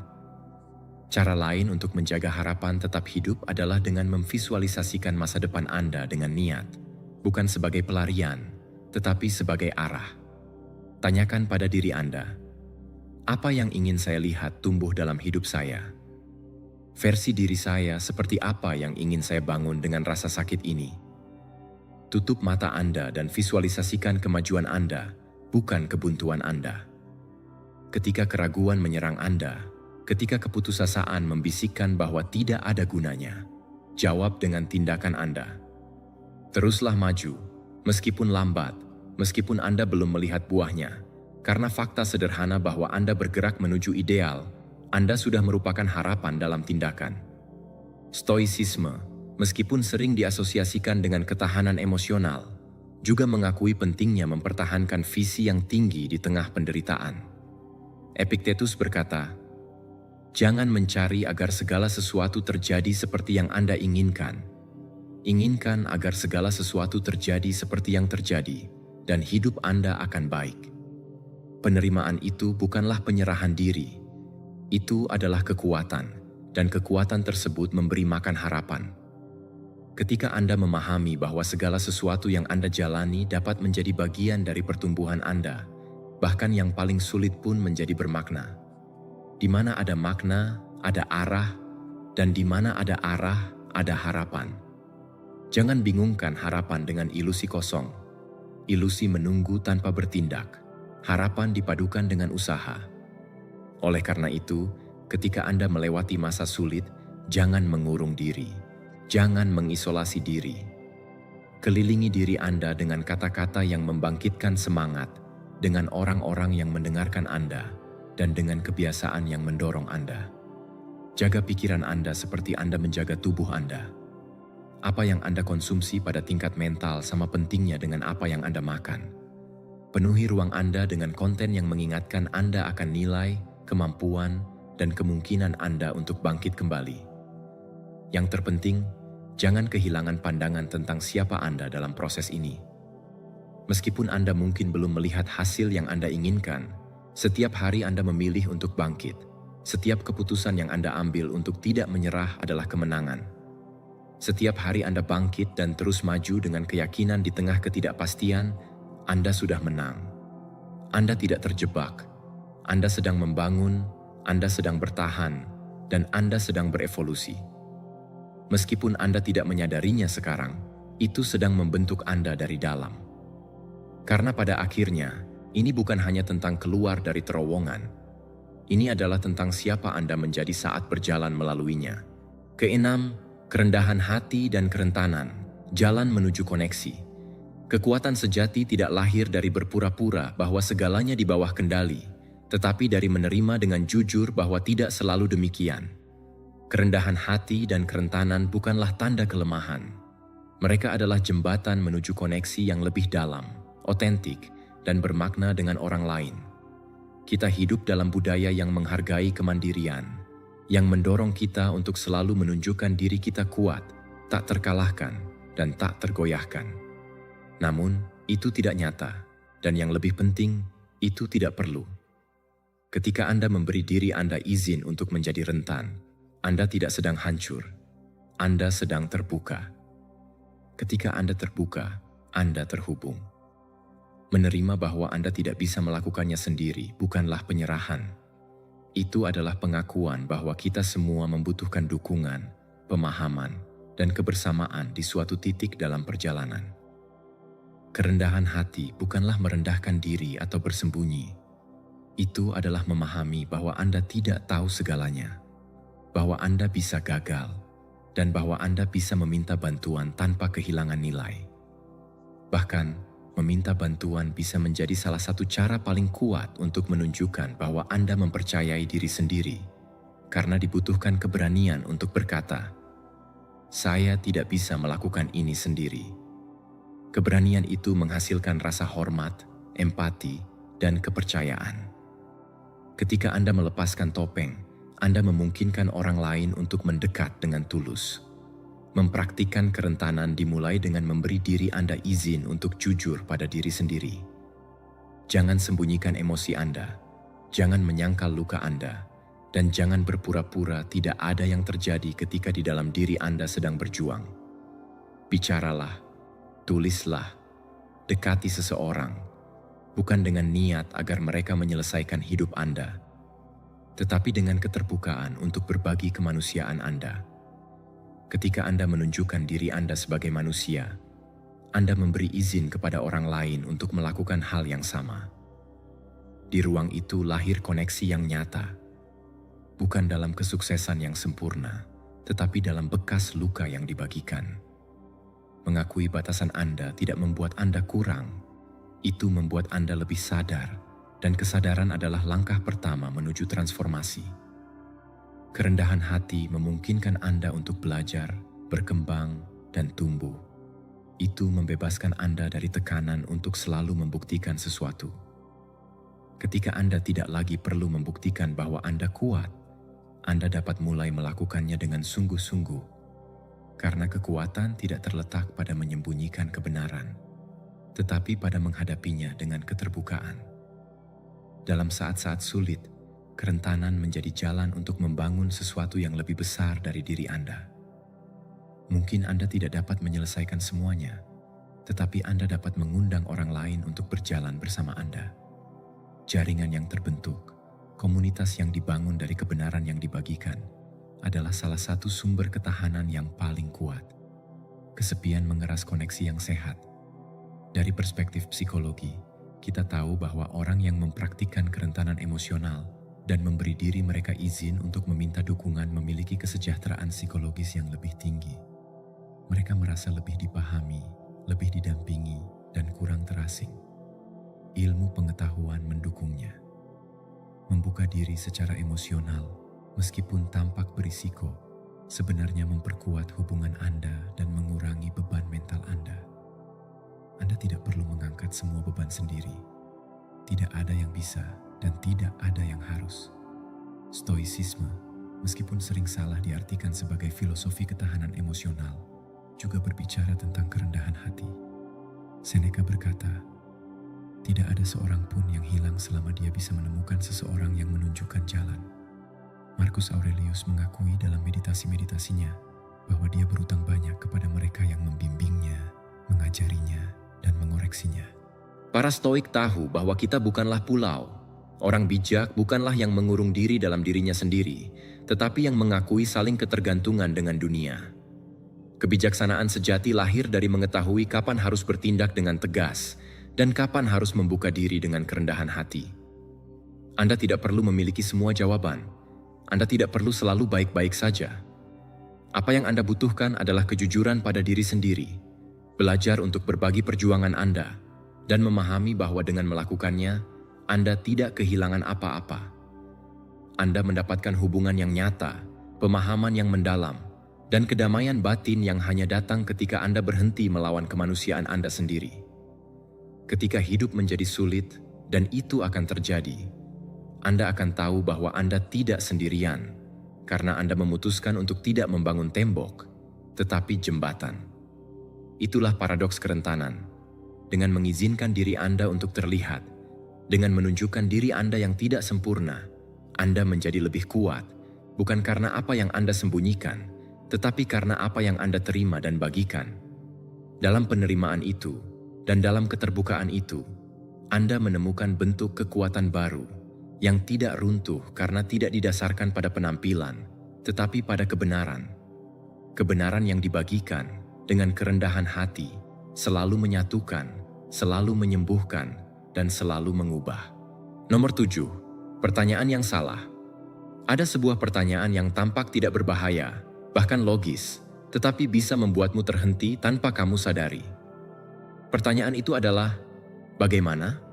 Cara lain untuk menjaga harapan tetap hidup adalah dengan memvisualisasikan masa depan Anda dengan niat, bukan sebagai pelarian, tetapi sebagai arah. Tanyakan pada diri Anda, apa yang ingin saya lihat tumbuh dalam hidup saya? Versi diri saya seperti apa yang ingin saya bangun dengan rasa sakit ini? Tutup mata Anda dan visualisasikan kemajuan Anda, bukan kebuntuan Anda. Ketika keraguan menyerang Anda, ketika keputusasaan membisikkan bahwa tidak ada gunanya, jawab dengan tindakan Anda. Teruslah maju, meskipun lambat, meskipun Anda belum melihat buahnya, karena fakta sederhana bahwa Anda bergerak menuju ideal, Anda sudah merupakan harapan dalam tindakan. Stoicisme, meskipun sering diasosiasikan dengan ketahanan emosional, juga mengakui pentingnya mempertahankan visi yang tinggi di tengah penderitaan. Epictetus berkata, "Jangan mencari agar segala sesuatu terjadi seperti yang Anda inginkan. Inginkan agar segala sesuatu terjadi seperti yang terjadi, dan hidup Anda akan baik." Penerimaan itu bukanlah penyerahan diri. Itu adalah kekuatan, dan kekuatan tersebut memberi makan harapan. Ketika Anda memahami bahwa segala sesuatu yang Anda jalani dapat menjadi bagian dari pertumbuhan Anda, bahkan yang paling sulit pun menjadi bermakna. Di mana ada makna, ada arah, dan di mana ada arah, ada harapan. Jangan bingungkan harapan dengan ilusi kosong. Ilusi menunggu tanpa bertindak. Harapan dipadukan dengan usaha. Oleh karena itu, ketika Anda melewati masa sulit, jangan mengurung diri. Jangan mengisolasi diri. Kelilingi diri Anda dengan kata-kata yang membangkitkan semangat, dengan orang-orang yang mendengarkan Anda, dan dengan kebiasaan yang mendorong Anda. Jaga pikiran Anda seperti Anda menjaga tubuh Anda. Apa yang Anda konsumsi pada tingkat mental sama pentingnya dengan apa yang Anda makan. Penuhi ruang Anda dengan konten yang mengingatkan Anda akan nilai, kemampuan, dan kemungkinan Anda untuk bangkit kembali. Yang terpenting, jangan kehilangan pandangan tentang siapa Anda dalam proses ini. Meskipun Anda mungkin belum melihat hasil yang Anda inginkan, setiap hari Anda memilih untuk bangkit. Setiap keputusan yang Anda ambil untuk tidak menyerah adalah kemenangan. Setiap hari Anda bangkit dan terus maju dengan keyakinan di tengah ketidakpastian, Anda sudah menang. Anda tidak terjebak. Anda sedang membangun, Anda sedang bertahan, dan Anda sedang berevolusi. Meskipun Anda tidak menyadarinya sekarang, itu sedang membentuk Anda dari dalam. Karena pada akhirnya, ini bukan hanya tentang keluar dari terowongan. Ini adalah tentang siapa Anda menjadi saat berjalan melaluinya. Keenam, Kerendahan hati dan kerentanan, jalan menuju koneksi. Kekuatan sejati tidak lahir dari berpura-pura bahwa segalanya di bawah kendali, tetapi dari menerima dengan jujur bahwa tidak selalu demikian. Kerendahan hati dan kerentanan bukanlah tanda kelemahan. Mereka adalah jembatan menuju koneksi yang lebih dalam, otentik, dan bermakna dengan orang lain. Kita hidup dalam budaya yang menghargai kemandirian, yang mendorong kita untuk selalu menunjukkan diri kita kuat, tak terkalahkan, dan tak tergoyahkan. Namun, itu tidak nyata, dan yang lebih penting, itu tidak perlu. Ketika Anda memberi diri Anda izin untuk menjadi rentan, Anda tidak sedang hancur, Anda sedang terbuka. Ketika Anda terbuka, Anda terhubung. Menerima bahwa Anda tidak bisa melakukannya sendiri bukanlah penyerahan. Itu adalah pengakuan bahwa kita semua membutuhkan dukungan, pemahaman, dan kebersamaan di suatu titik dalam perjalanan. Kerendahan hati bukanlah merendahkan diri atau bersembunyi. Itu adalah memahami bahwa Anda tidak tahu segalanya, bahwa Anda bisa gagal, dan bahwa Anda bisa meminta bantuan tanpa kehilangan nilai. Bahkan, meminta bantuan bisa menjadi salah satu cara paling kuat untuk menunjukkan bahwa Anda mempercayai diri sendiri, karena dibutuhkan keberanian untuk berkata, "Saya tidak bisa melakukan ini sendiri." Keberanian itu menghasilkan rasa hormat, empati, dan kepercayaan. Ketika Anda melepaskan topeng, Anda memungkinkan orang lain untuk mendekat dengan tulus. Mempraktikkan kerentanan dimulai dengan memberi diri Anda izin untuk jujur pada diri sendiri. Jangan sembunyikan emosi Anda, jangan menyangkal luka Anda, dan jangan berpura-pura tidak ada yang terjadi ketika di dalam diri Anda sedang berjuang. Bicaralah, tulislah, dekati seseorang, bukan dengan niat agar mereka menyelesaikan hidup Anda, tetapi dengan keterbukaan untuk berbagi kemanusiaan Anda. Ketika Anda menunjukkan diri Anda sebagai manusia, Anda memberi izin kepada orang lain untuk melakukan hal yang sama. Di ruang itu lahir koneksi yang nyata, bukan dalam kesuksesan yang sempurna, tetapi dalam bekas luka yang dibagikan. Mengakui batasan Anda tidak membuat Anda kurang, itu membuat Anda lebih sadar, dan kesadaran adalah langkah pertama menuju transformasi. Kerendahan hati memungkinkan Anda untuk belajar, berkembang, dan tumbuh. Itu membebaskan Anda dari tekanan untuk selalu membuktikan sesuatu. Ketika Anda tidak lagi perlu membuktikan bahwa Anda kuat, Anda dapat mulai melakukannya dengan sungguh-sungguh. Karena kekuatan tidak terletak pada menyembunyikan kebenaran, tetapi pada menghadapinya dengan keterbukaan. Dalam saat-saat sulit, kerentanan menjadi jalan untuk membangun sesuatu yang lebih besar dari diri Anda. Mungkin Anda tidak dapat menyelesaikan semuanya, tetapi Anda dapat mengundang orang lain untuk berjalan bersama Anda. Jaringan yang terbentuk, komunitas yang dibangun dari kebenaran yang dibagikan, adalah salah satu sumber ketahanan yang paling kuat. Kesepian mengeras koneksi yang sehat. Dari perspektif psikologi, kita tahu bahwa orang yang mempraktikkan kerentanan emosional dan memberi diri mereka izin untuk meminta dukungan memiliki kesejahteraan psikologis yang lebih tinggi. Mereka merasa lebih dipahami, lebih didampingi, dan kurang terasing. Ilmu pengetahuan mendukungnya. Membuka diri secara emosional, meskipun tampak berisiko, sebenarnya memperkuat hubungan Anda dan mengurangi beban mental Anda. Anda tidak perlu mengangkat semua beban sendiri. Tidak ada yang bisa dan tidak ada yang harus. Stoicisme, meskipun sering salah diartikan sebagai filosofi ketahanan emosional, juga berbicara tentang kerendahan hati. Seneca berkata, "Tidak ada seorang pun yang hilang selama dia bisa menemukan seseorang yang menunjukkan jalan." Marcus Aurelius mengakui dalam meditasi-meditasinya bahwa dia berutang banyak kepada mereka yang membimbingnya, mengajarinya, dan mengoreksinya. Para Stoik tahu bahwa kita bukanlah pulau. Orang bijak bukanlah yang mengurung diri dalam dirinya sendiri, tetapi yang mengakui saling ketergantungan dengan dunia. Kebijaksanaan sejati lahir dari mengetahui kapan harus bertindak dengan tegas dan kapan harus membuka diri dengan kerendahan hati. Anda tidak perlu memiliki semua jawaban. Anda tidak perlu selalu baik-baik saja. Apa yang Anda butuhkan adalah kejujuran pada diri sendiri, belajar untuk berbagi perjuangan Anda, dan memahami bahwa dengan melakukannya, Anda tidak kehilangan apa-apa. Anda mendapatkan hubungan yang nyata, pemahaman yang mendalam, dan kedamaian batin yang hanya datang ketika Anda berhenti melawan kemanusiaan Anda sendiri. Ketika hidup menjadi sulit, dan itu akan terjadi, Anda akan tahu bahwa Anda tidak sendirian, karena Anda memutuskan untuk tidak membangun tembok, tetapi jembatan. Itulah paradoks kerentanan. Dengan mengizinkan diri Anda untuk terlihat, dengan menunjukkan diri Anda yang tidak sempurna, Anda menjadi lebih kuat, bukan karena apa yang Anda sembunyikan, tetapi karena apa yang Anda terima dan bagikan. Dalam penerimaan itu, dan dalam keterbukaan itu, Anda menemukan bentuk kekuatan baru, yang tidak runtuh karena tidak didasarkan pada penampilan, tetapi pada kebenaran. Kebenaran yang dibagikan dengan kerendahan hati, selalu menyatukan, selalu menyembuhkan, dan selalu mengubah. Nomor 7. Pertanyaan yang salah. Ada sebuah pertanyaan yang tampak tidak berbahaya, bahkan logis, tetapi bisa membuatmu terhenti tanpa kamu sadari. Pertanyaan itu adalah, bagaimana?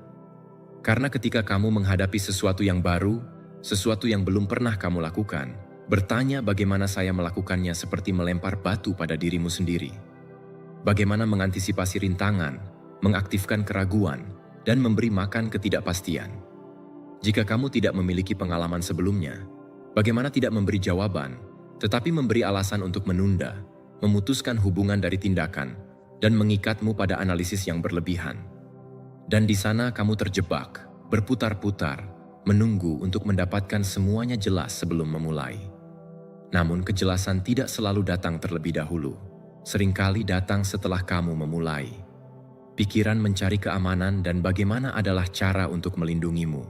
Karena ketika kamu menghadapi sesuatu yang baru, sesuatu yang belum pernah kamu lakukan, bertanya bagaimana saya melakukannya seperti melempar batu pada dirimu sendiri. Bagaimana mengantisipasi rintangan, mengaktifkan keraguan, dan memberi makan ketidakpastian. Jika kamu tidak memiliki pengalaman sebelumnya, bagaimana tidak memberi jawaban, tetapi memberi alasan untuk menunda, memutuskan hubungan dari tindakan, dan mengikatmu pada analisis yang berlebihan. Dan di sana kamu terjebak, berputar-putar, menunggu untuk mendapatkan semuanya jelas sebelum memulai. Namun kejelasan tidak selalu datang terlebih dahulu, seringkali datang setelah kamu memulai. Pikiran mencari keamanan dan bagaimana adalah cara untuk melindungimu,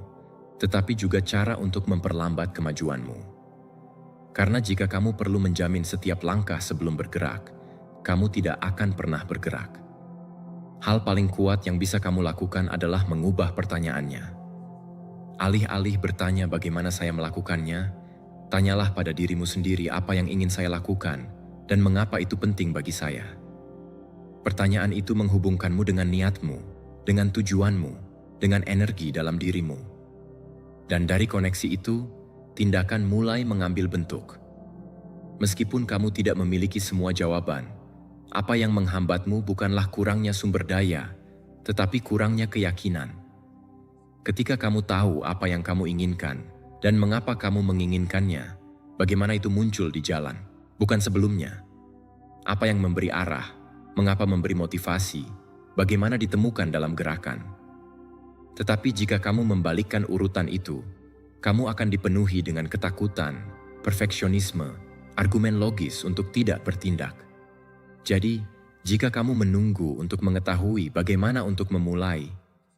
tetapi juga cara untuk memperlambat kemajuanmu. Karena jika kamu perlu menjamin setiap langkah sebelum bergerak, kamu tidak akan pernah bergerak. Hal paling kuat yang bisa kamu lakukan adalah mengubah pertanyaannya. Alih-alih bertanya bagaimana saya melakukannya, tanyalah pada dirimu sendiri apa yang ingin saya lakukan dan mengapa itu penting bagi saya. Pertanyaan itu menghubungkanmu dengan niatmu, dengan tujuanmu, dengan energi dalam dirimu. Dan dari koneksi itu, tindakan mulai mengambil bentuk. Meskipun kamu tidak memiliki semua jawaban, apa yang menghambatmu bukanlah kurangnya sumber daya, tetapi kurangnya keyakinan. Ketika kamu tahu apa yang kamu inginkan dan mengapa kamu menginginkannya, bagaimana itu muncul di jalan, bukan sebelumnya. Apa yang memberi arah, mengapa memberi motivasi, bagaimana ditemukan dalam gerakan. Tetapi jika kamu membalikkan urutan itu, kamu akan dipenuhi dengan ketakutan, perfeksionisme, argumen logis untuk tidak bertindak. Jadi, jika kamu menunggu untuk mengetahui bagaimana untuk memulai,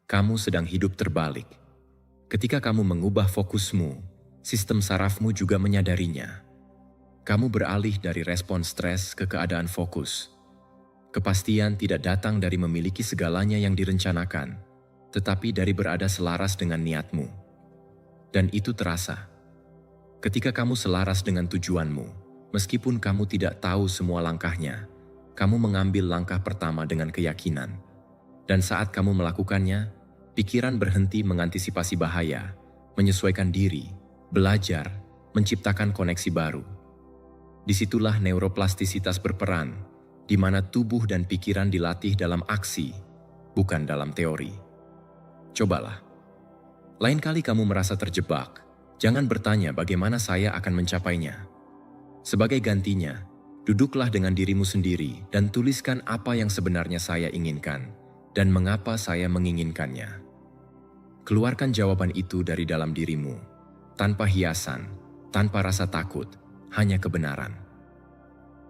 kamu sedang hidup terbalik. Ketika kamu mengubah fokusmu, sistem sarafmu juga menyadarinya. Kamu beralih dari respon stres ke keadaan fokus. Kepastian tidak datang dari memiliki segalanya yang direncanakan, tetapi dari berada selaras dengan niatmu. Dan itu terasa. Ketika kamu selaras dengan tujuanmu, meskipun kamu tidak tahu semua langkahnya, kamu mengambil langkah pertama dengan keyakinan. Dan saat kamu melakukannya, pikiran berhenti mengantisipasi bahaya, menyesuaikan diri, belajar, menciptakan koneksi baru. Disitulah neuroplastisitas berperan, di mana tubuh dan pikiran dilatih dalam aksi, bukan dalam teori. Cobalah. Lain kali kamu merasa terjebak, jangan bertanya bagaimana saya akan mencapainya. Sebagai gantinya, duduklah dengan dirimu sendiri dan tuliskan apa yang sebenarnya saya inginkan dan mengapa saya menginginkannya. Keluarkan jawaban itu dari dalam dirimu, tanpa hiasan, tanpa rasa takut, hanya kebenaran.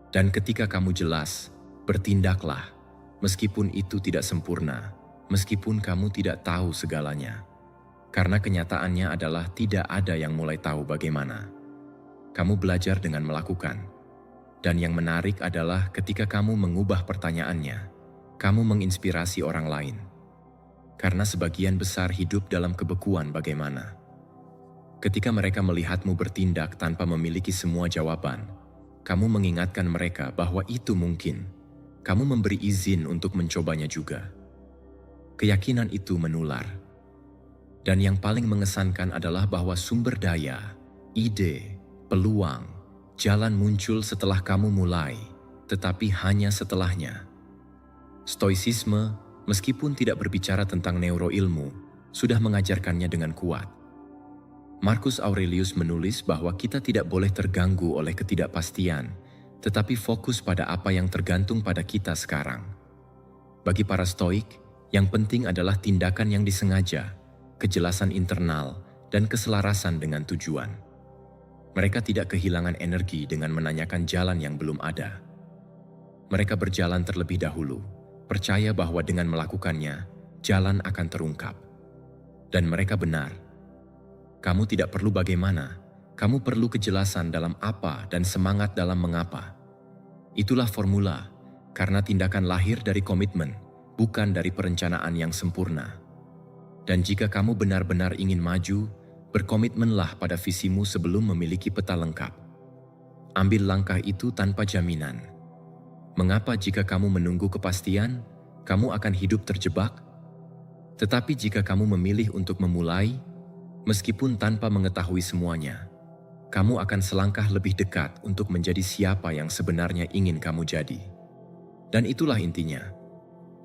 Dan ketika kamu jelas, bertindaklah, meskipun itu tidak sempurna, meskipun kamu tidak tahu segalanya. Karena kenyataannya adalah tidak ada yang mulai tahu bagaimana. Kamu belajar dengan melakukan. Dan yang menarik adalah ketika kamu mengubah pertanyaannya, kamu menginspirasi orang lain. Karena sebagian besar hidup dalam kebekuan bagaimana. Ketika mereka melihatmu bertindak tanpa memiliki semua jawaban, kamu mengingatkan mereka bahwa itu mungkin. Kamu memberi izin untuk mencobanya juga. Keyakinan itu menular. Dan yang paling mengesankan adalah bahwa sumber daya, ide, peluang, jalan muncul setelah kamu mulai, tetapi hanya setelahnya. Stoicisme, meskipun tidak berbicara tentang neuroilmu, sudah mengajarkannya dengan kuat. Marcus Aurelius menulis bahwa kita tidak boleh terganggu oleh ketidakpastian, tetapi fokus pada apa yang tergantung pada kita sekarang. Bagi para Stoik, yang penting adalah tindakan yang disengaja, kejelasan internal, dan keselarasan dengan tujuan. Mereka tidak kehilangan energi dengan menanyakan jalan yang belum ada. Mereka berjalan terlebih dahulu, percaya bahwa dengan melakukannya, jalan akan terungkap. Dan mereka benar. Kamu tidak perlu bagaimana, kamu perlu kejelasan dalam apa dan semangat dalam mengapa. Itulah formula, karena tindakan lahir dari komitmen, bukan dari perencanaan yang sempurna. Dan jika kamu benar-benar ingin maju, berkomitmenlah pada visimu sebelum memiliki peta lengkap. Ambil langkah itu tanpa jaminan. Mengapa jika kamu menunggu kepastian, kamu akan hidup terjebak? Tetapi jika kamu memilih untuk memulai, meskipun tanpa mengetahui semuanya, kamu akan selangkah lebih dekat untuk menjadi siapa yang sebenarnya ingin kamu jadi. Dan itulah intinya.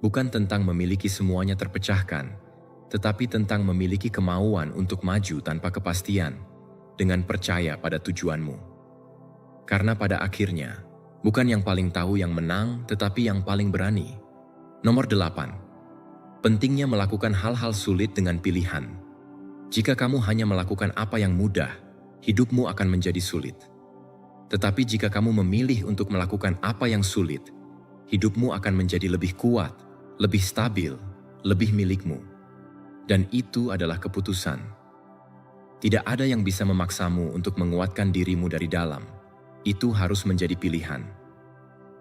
Bukan tentang memiliki semuanya terpecahkan, tetapi tentang memiliki kemauan untuk maju tanpa kepastian, dengan percaya pada tujuanmu. Karena pada akhirnya, bukan yang paling tahu yang menang, tetapi yang paling berani. Nomor 8. Pentingnya melakukan hal-hal sulit dengan pilihan. Jika kamu hanya melakukan apa yang mudah, hidupmu akan menjadi sulit. Tetapi jika kamu memilih untuk melakukan apa yang sulit, hidupmu akan menjadi lebih kuat, lebih stabil, lebih milikmu. Dan itu adalah keputusan. Tidak ada yang bisa memaksamu untuk menguatkan dirimu dari dalam. Itu harus menjadi pilihan.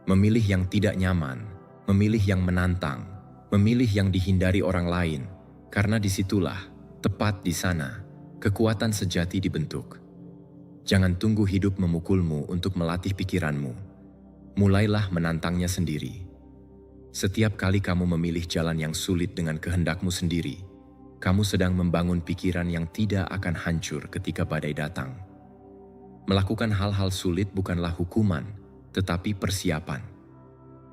Memilih yang tidak nyaman, memilih yang menantang, memilih yang dihindari orang lain, karena disitulah, tepat di sana, kekuatan sejati dibentuk. Jangan tunggu hidup memukulmu untuk melatih pikiranmu. Mulailah menantangnya sendiri. Setiap kali kamu memilih jalan yang sulit dengan kehendakmu sendiri, kamu sedang membangun pikiran yang tidak akan hancur ketika badai datang. Melakukan hal-hal sulit bukanlah hukuman, tetapi persiapan.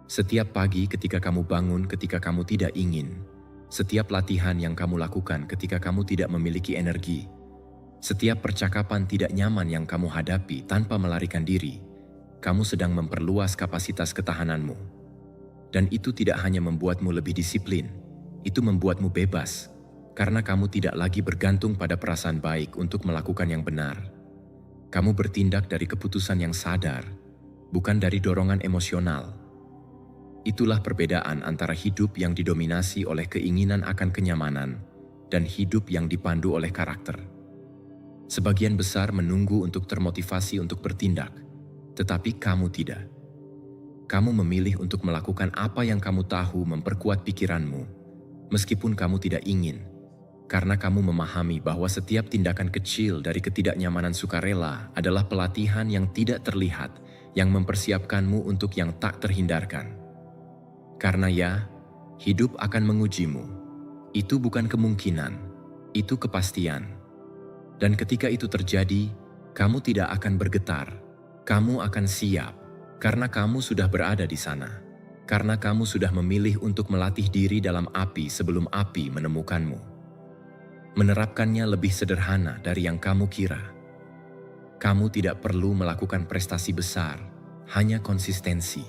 Setiap pagi ketika kamu bangun ketika kamu tidak ingin, setiap latihan yang kamu lakukan ketika kamu tidak memiliki energi, setiap percakapan tidak nyaman yang kamu hadapi tanpa melarikan diri, kamu sedang memperluas kapasitas ketahananmu. Dan itu tidak hanya membuatmu lebih disiplin, itu membuatmu bebas, karena kamu tidak lagi bergantung pada perasaan baik untuk melakukan yang benar. Kamu bertindak dari keputusan yang sadar, bukan dari dorongan emosional. Itulah perbedaan antara hidup yang didominasi oleh keinginan akan kenyamanan dan hidup yang dipandu oleh karakter. Sebagian besar menunggu untuk termotivasi untuk bertindak, tetapi kamu tidak. Kamu memilih untuk melakukan apa yang kamu tahu memperkuat pikiranmu, meskipun kamu tidak ingin, karena kamu memahami bahwa setiap tindakan kecil dari ketidaknyamanan sukarela adalah pelatihan yang tidak terlihat, yang mempersiapkanmu untuk yang tak terhindarkan. Karena ya, hidup akan mengujimu. Itu bukan kemungkinan, itu kepastian. Dan ketika itu terjadi, kamu tidak akan bergetar. Kamu akan siap, karena kamu sudah berada di sana. Karena kamu sudah memilih untuk melatih diri dalam api sebelum api menemukanmu. Menerapkannya lebih sederhana dari yang kamu kira. Kamu tidak perlu melakukan prestasi besar, hanya konsistensi.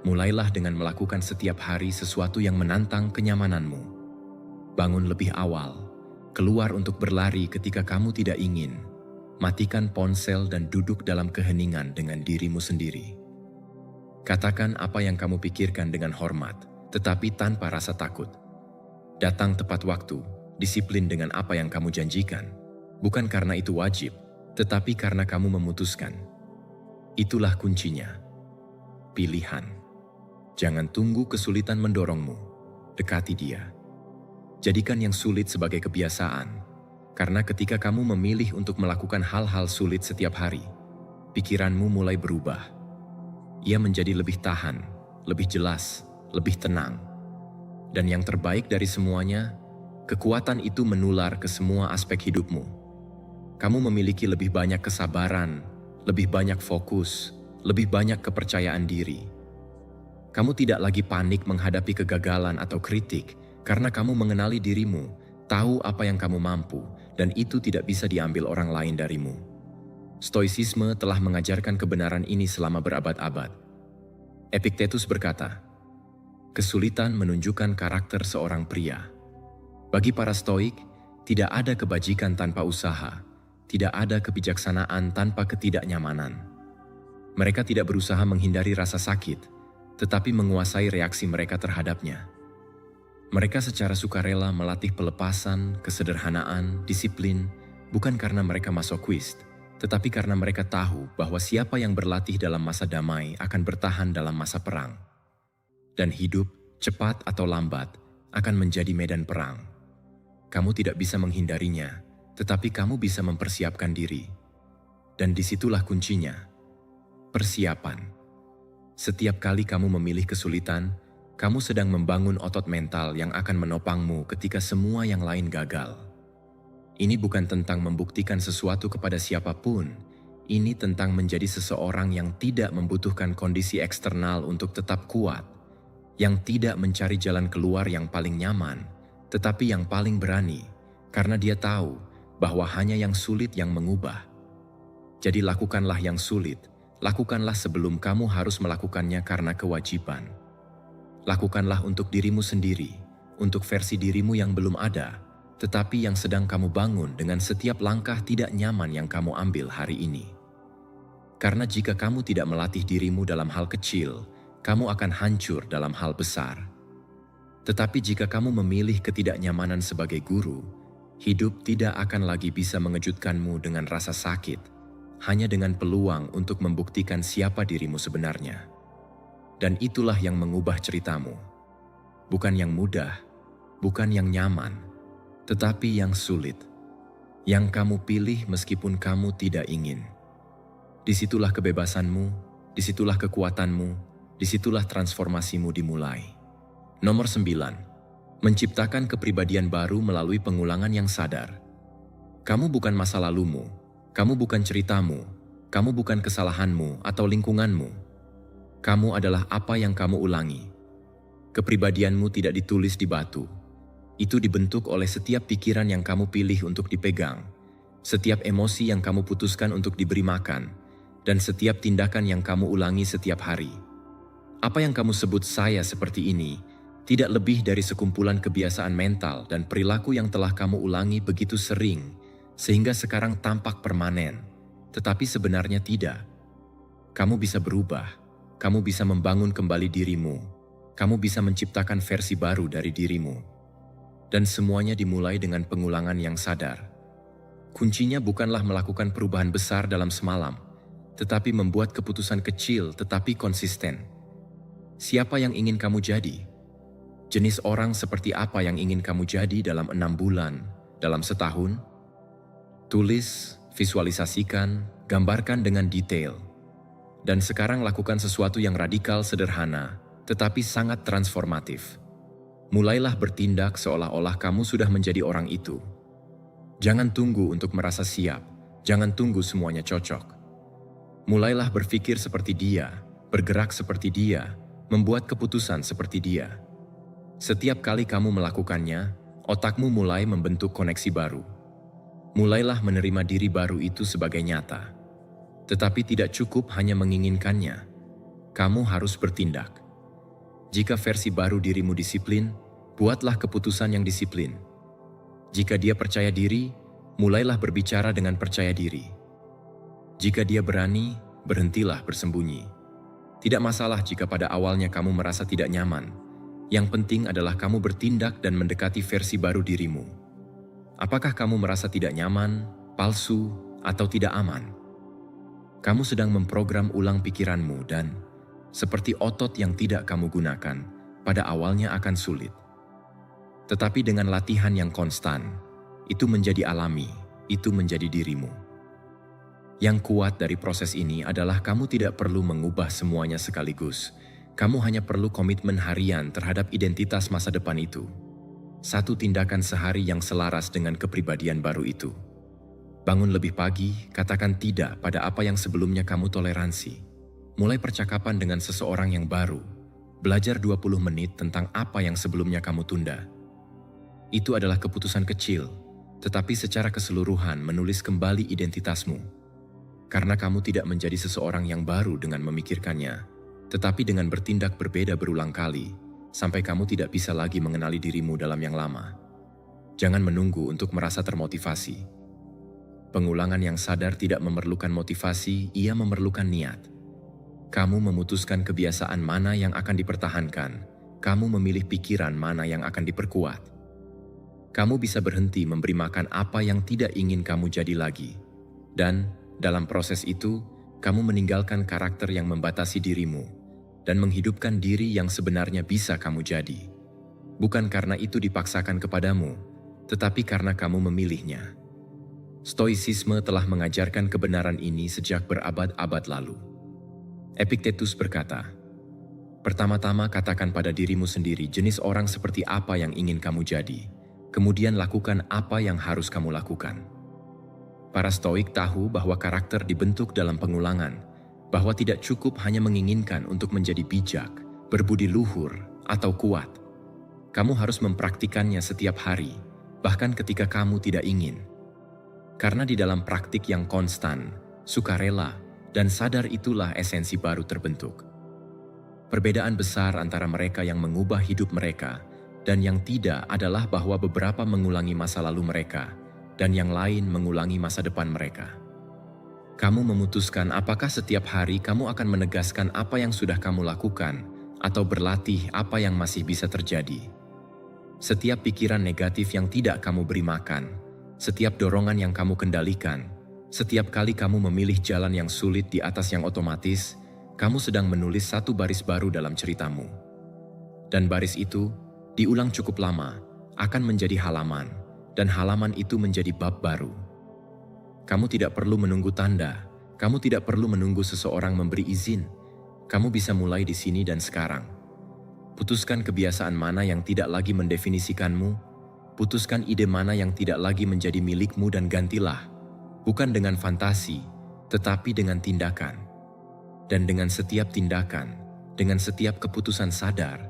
Mulailah dengan melakukan setiap hari sesuatu yang menantang kenyamananmu. Bangun lebih awal, keluar untuk berlari ketika kamu tidak ingin. Matikan ponsel dan duduk dalam keheningan dengan dirimu sendiri. Katakan apa yang kamu pikirkan dengan hormat, tetapi tanpa rasa takut. Datang tepat waktu, disiplin dengan apa yang kamu janjikan. Bukan karena itu wajib, tetapi karena kamu memutuskan. Itulah kuncinya. Pilihan. Jangan tunggu kesulitan mendorongmu. Dekati dia. Jadikan yang sulit sebagai kebiasaan. Karena ketika kamu memilih untuk melakukan hal-hal sulit setiap hari, pikiranmu mulai berubah. Ia menjadi lebih tahan, lebih jelas, lebih tenang. Dan yang terbaik dari semuanya, kekuatan itu menular ke semua aspek hidupmu. Kamu memiliki lebih banyak kesabaran, lebih banyak fokus, lebih banyak kepercayaan diri. Kamu tidak lagi panik menghadapi kegagalan atau kritik karena kamu mengenali dirimu, tahu apa yang kamu mampu, dan itu tidak bisa diambil orang lain darimu. Stoicisme telah mengajarkan kebenaran ini selama berabad-abad. Epictetus berkata, kesulitan menunjukkan karakter seorang pria. Bagi para Stoik, tidak ada kebajikan tanpa usaha, tidak ada kebijaksanaan tanpa ketidaknyamanan. Mereka tidak berusaha menghindari rasa sakit, tetapi menguasai reaksi mereka terhadapnya. Mereka secara sukarela melatih pelepasan, kesederhanaan, disiplin, bukan karena mereka masochist, tetapi karena mereka tahu bahwa siapa yang berlatih dalam masa damai akan bertahan dalam masa perang. Dan hidup, cepat atau lambat, akan menjadi medan perang. Kamu tidak bisa menghindarinya, tetapi kamu bisa mempersiapkan diri. Dan disitulah kuncinya, persiapan. Setiap kali kamu memilih kesulitan, kamu sedang membangun otot mental yang akan menopangmu ketika semua yang lain gagal. Ini bukan tentang membuktikan sesuatu kepada siapapun, ini tentang menjadi seseorang yang tidak membutuhkan kondisi eksternal untuk tetap kuat, yang tidak mencari jalan keluar yang paling nyaman, tetapi yang paling berani, karena dia tahu bahwa hanya yang sulit yang mengubah. Jadi lakukanlah yang sulit, lakukanlah sebelum kamu harus melakukannya karena kewajiban. Lakukanlah untuk dirimu sendiri, untuk versi dirimu yang belum ada, tetapi yang sedang kamu bangun dengan setiap langkah tidak nyaman yang kamu ambil hari ini. Karena jika kamu tidak melatih dirimu dalam hal kecil, kamu akan hancur dalam hal besar. Tetapi jika kamu memilih ketidaknyamanan sebagai guru, hidup tidak akan lagi bisa mengejutkanmu dengan rasa sakit, hanya dengan peluang untuk membuktikan siapa dirimu sebenarnya. Dan itulah yang mengubah ceritamu. Bukan yang mudah, bukan yang nyaman, tetapi yang sulit. Yang kamu pilih meskipun kamu tidak ingin. Disitulah kebebasanmu, disitulah kekuatanmu, disitulah transformasimu dimulai. Nomor 9. Menciptakan kepribadian baru melalui pengulangan yang sadar. Kamu bukan masa lalumu. Kamu bukan ceritamu, kamu bukan kesalahanmu atau lingkunganmu. Kamu adalah apa yang kamu ulangi. Kepribadianmu tidak ditulis di batu. Itu dibentuk oleh setiap pikiran yang kamu pilih untuk dipegang, setiap emosi yang kamu putuskan untuk diberi makan, dan setiap tindakan yang kamu ulangi setiap hari. Apa yang kamu sebut saya seperti ini, tidak lebih dari sekumpulan kebiasaan mental dan perilaku yang telah kamu ulangi begitu sering, sehingga sekarang tampak permanen, tetapi sebenarnya tidak. Kamu bisa berubah, kamu bisa membangun kembali dirimu, kamu bisa menciptakan versi baru dari dirimu. Dan semuanya dimulai dengan pengulangan yang sadar. Kuncinya bukanlah melakukan perubahan besar dalam semalam, tetapi membuat keputusan kecil tetapi konsisten. Siapa yang ingin kamu jadi? Jenis orang seperti apa yang ingin kamu jadi dalam 6 bulan, dalam setahun? Tulis, visualisasikan, gambarkan dengan detail. Dan sekarang lakukan sesuatu yang radikal sederhana, tetapi sangat transformatif. Mulailah bertindak seolah-olah kamu sudah menjadi orang itu. Jangan tunggu untuk merasa siap, jangan tunggu semuanya cocok. Mulailah berpikir seperti dia, bergerak seperti dia, membuat keputusan seperti dia. Setiap kali kamu melakukannya, otakmu mulai membentuk koneksi baru. Mulailah menerima diri baru itu sebagai nyata. Tetapi tidak cukup hanya menginginkannya. Kamu harus bertindak. Jika versi baru dirimu disiplin, buatlah keputusan yang disiplin. Jika dia percaya diri, mulailah berbicara dengan percaya diri. Jika dia berani, berhentilah bersembunyi. Tidak masalah jika pada awalnya kamu merasa tidak nyaman. Yang penting adalah kamu bertindak dan mendekati versi baru dirimu. Apakah kamu merasa tidak nyaman, palsu, atau tidak aman? Kamu sedang memprogram ulang pikiranmu dan, seperti otot yang tidak kamu gunakan, pada awalnya akan sulit. Tetapi dengan latihan yang konstan, itu menjadi alami, itu menjadi dirimu. Yang kuat dari proses ini adalah kamu tidak perlu mengubah semuanya sekaligus. Kamu hanya perlu komitmen harian terhadap identitas masa depan itu. Satu tindakan sehari yang selaras dengan kepribadian baru itu. Bangun lebih pagi, katakan tidak pada apa yang sebelumnya kamu toleransi. Mulai percakapan dengan seseorang yang baru. Belajar 20 menit tentang apa yang sebelumnya kamu tunda. Itu adalah keputusan kecil, tetapi secara keseluruhan menulis kembali identitasmu. Karena kamu tidak menjadi seseorang yang baru dengan memikirkannya, tetapi dengan bertindak berbeda berulang kali, sampai kamu tidak bisa lagi mengenali dirimu dalam yang lama. Jangan menunggu untuk merasa termotivasi. Pengulangan yang sadar tidak memerlukan motivasi, ia memerlukan niat. Kamu memutuskan kebiasaan mana yang akan dipertahankan, kamu memilih pikiran mana yang akan diperkuat. Kamu bisa berhenti memberi makan apa yang tidak ingin kamu jadi lagi. Dan, dalam proses itu, kamu meninggalkan karakter yang membatasi dirimu dan menghidupkan diri yang sebenarnya bisa kamu jadi. Bukan karena itu dipaksakan kepadamu, tetapi karena kamu memilihnya. Stoicisme telah mengajarkan kebenaran ini sejak berabad-abad lalu. Epictetus berkata, "Pertama-tama katakan pada dirimu sendiri jenis orang seperti apa yang ingin kamu jadi, kemudian lakukan apa yang harus kamu lakukan." Para Stoik tahu bahwa karakter dibentuk dalam pengulangan, bahwa tidak cukup hanya menginginkan untuk menjadi bijak, berbudi luhur, atau kuat. Kamu harus mempraktikannya setiap hari, bahkan ketika kamu tidak ingin. Karena di dalam praktik yang konstan, sukarela, dan sadar itulah esensi baru terbentuk. Perbedaan besar antara mereka yang mengubah hidup mereka dan yang tidak adalah bahwa beberapa mengulangi masa lalu mereka, dan yang lain mengulangi masa depan mereka. Kamu memutuskan apakah setiap hari kamu akan menegaskan apa yang sudah kamu lakukan atau berlatih apa yang masih bisa terjadi. Setiap pikiran negatif yang tidak kamu beri makan, setiap dorongan yang kamu kendalikan, setiap kali kamu memilih jalan yang sulit di atas yang otomatis, kamu sedang menulis satu baris baru dalam ceritamu. Dan baris itu, diulang cukup lama, akan menjadi halaman, dan halaman itu menjadi bab baru. Kamu tidak perlu menunggu tanda, kamu tidak perlu menunggu seseorang memberi izin. Kamu bisa mulai di sini dan sekarang. Putuskan kebiasaan mana yang tidak lagi mendefinisikanmu, putuskan ide mana yang tidak lagi menjadi milikmu dan gantilah, bukan dengan fantasi, tetapi dengan tindakan. Dan dengan setiap tindakan, dengan setiap keputusan sadar,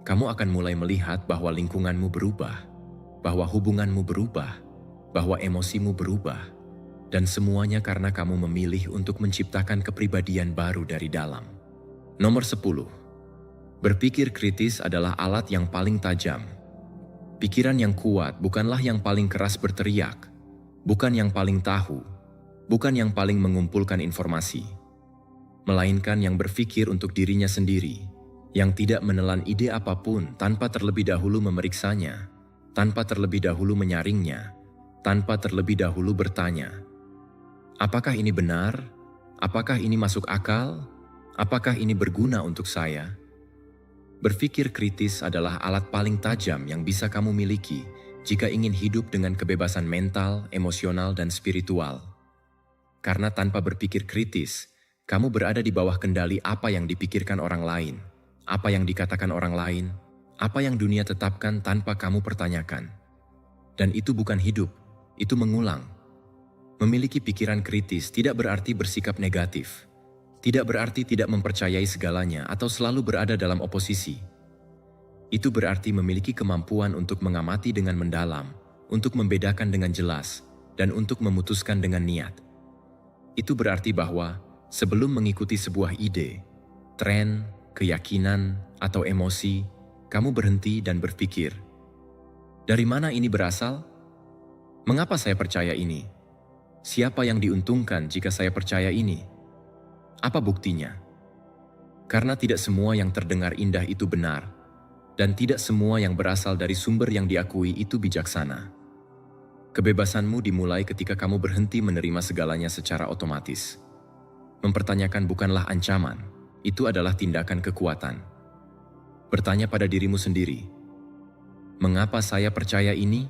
kamu akan mulai melihat bahwa lingkunganmu berubah, bahwa hubunganmu berubah, bahwa emosimu berubah, dan semuanya karena kamu memilih untuk menciptakan kepribadian baru dari dalam. Nomor 10. Berpikir kritis adalah alat yang paling tajam. Pikiran yang kuat bukanlah yang paling keras berteriak, bukan yang paling tahu, bukan yang paling mengumpulkan informasi, melainkan yang berpikir untuk dirinya sendiri, yang tidak menelan ide apapun tanpa terlebih dahulu memeriksanya, tanpa terlebih dahulu menyaringnya, tanpa terlebih dahulu bertanya, apakah ini benar? Apakah ini masuk akal? Apakah ini berguna untuk saya? Berpikir kritis adalah alat paling tajam yang bisa kamu miliki jika ingin hidup dengan kebebasan mental, emosional, dan spiritual. Karena tanpa berpikir kritis, kamu berada di bawah kendali apa yang dipikirkan orang lain, apa yang dikatakan orang lain, apa yang dunia tetapkan tanpa kamu pertanyakan. Dan itu bukan hidup, itu mengulang. Memiliki pikiran kritis tidak berarti bersikap negatif. Tidak berarti tidak mempercayai segalanya atau selalu berada dalam oposisi. Itu berarti memiliki kemampuan untuk mengamati dengan mendalam, untuk membedakan dengan jelas, dan untuk memutuskan dengan niat. Itu berarti bahwa sebelum mengikuti sebuah ide, tren, keyakinan, atau emosi, kamu berhenti dan berpikir, dari mana ini berasal? Mengapa saya percaya ini? Siapa yang diuntungkan jika saya percaya ini? Apa buktinya? Karena tidak semua yang terdengar indah itu benar, dan tidak semua yang berasal dari sumber yang diakui itu bijaksana. Kebebasanmu dimulai ketika kamu berhenti menerima segalanya secara otomatis. Mempertanyakan bukanlah ancaman, itu adalah tindakan kekuatan. Bertanya pada dirimu sendiri, mengapa saya percaya ini?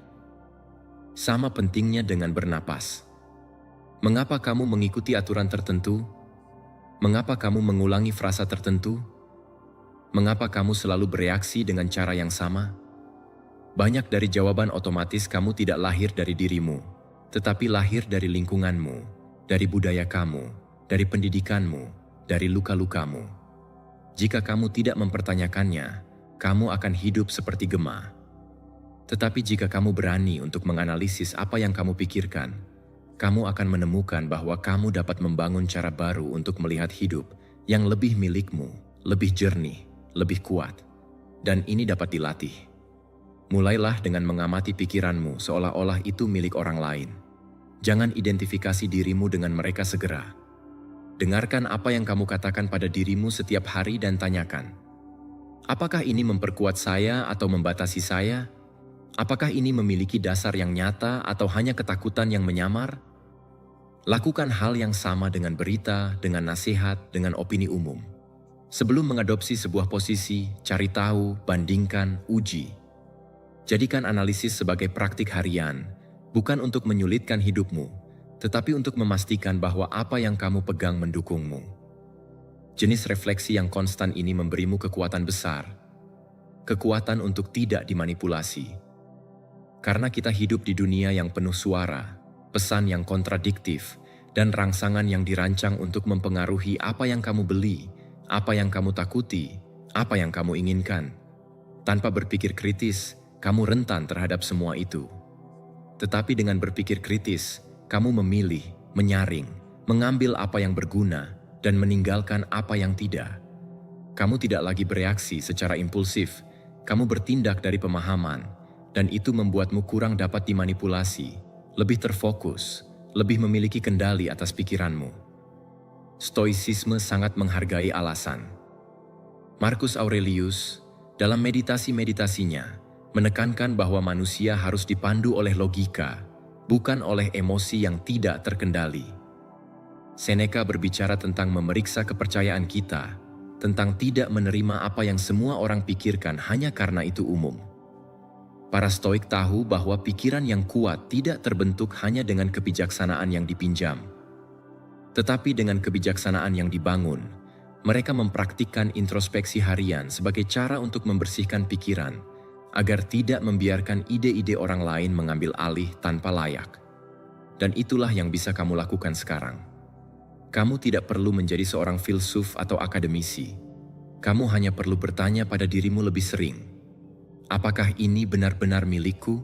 Sama pentingnya dengan bernapas. Mengapa kamu mengikuti aturan tertentu? Mengapa kamu mengulangi frasa tertentu? Mengapa kamu selalu bereaksi dengan cara yang sama? Banyak dari jawaban otomatis kamu tidak lahir dari dirimu, tetapi lahir dari lingkunganmu, dari budaya kamu, dari pendidikanmu, dari luka-lukamu. Jika kamu tidak mempertanyakannya, kamu akan hidup seperti gema. Tetapi jika kamu berani untuk menganalisis apa yang kamu pikirkan, kamu akan menemukan bahwa kamu dapat membangun cara baru untuk melihat hidup yang lebih milikmu, lebih jernih, lebih kuat. Dan ini dapat dilatih. Mulailah dengan mengamati pikiranmu seolah-olah itu milik orang lain. Jangan identifikasi dirimu dengan mereka segera. Dengarkan apa yang kamu katakan pada dirimu setiap hari dan tanyakan, apakah ini memperkuat saya atau membatasi saya? Apakah ini memiliki dasar yang nyata atau hanya ketakutan yang menyamar? Lakukan hal yang sama dengan berita, dengan nasihat, dengan opini umum. Sebelum mengadopsi sebuah posisi, cari tahu, bandingkan, uji. Jadikan analisis sebagai praktik harian, bukan untuk menyulitkan hidupmu, tetapi untuk memastikan bahwa apa yang kamu pegang mendukungmu. Jenis refleksi yang konstan ini memberimu kekuatan besar, kekuatan untuk tidak dimanipulasi. Karena kita hidup di dunia yang penuh suara, pesan yang kontradiktif, dan rangsangan yang dirancang untuk mempengaruhi apa yang kamu beli, apa yang kamu takuti, apa yang kamu inginkan. Tanpa berpikir kritis, kamu rentan terhadap semua itu. Tetapi dengan berpikir kritis, kamu memilih, menyaring, mengambil apa yang berguna, dan meninggalkan apa yang tidak. Kamu tidak lagi bereaksi secara impulsif, kamu bertindak dari pemahaman, dan itu membuatmu kurang dapat dimanipulasi, lebih terfokus, lebih memiliki kendali atas pikiranmu. Stoicisme sangat menghargai alasan. Marcus Aurelius, dalam meditasi-meditasinya, menekankan bahwa manusia harus dipandu oleh logika, bukan oleh emosi yang tidak terkendali. Seneca berbicara tentang memeriksa kepercayaan kita, tentang tidak menerima apa yang semua orang pikirkan hanya karena itu umum. Para Stoik tahu bahwa pikiran yang kuat tidak terbentuk hanya dengan kebijaksanaan yang dipinjam. Tetapi dengan kebijaksanaan yang dibangun, mereka mempraktikkan introspeksi harian sebagai cara untuk membersihkan pikiran, agar tidak membiarkan ide-ide orang lain mengambil alih tanpa layak. Dan itulah yang bisa kamu lakukan sekarang. Kamu tidak perlu menjadi seorang filsuf atau akademisi. Kamu hanya perlu bertanya pada dirimu lebih sering, apakah ini benar-benar milikku?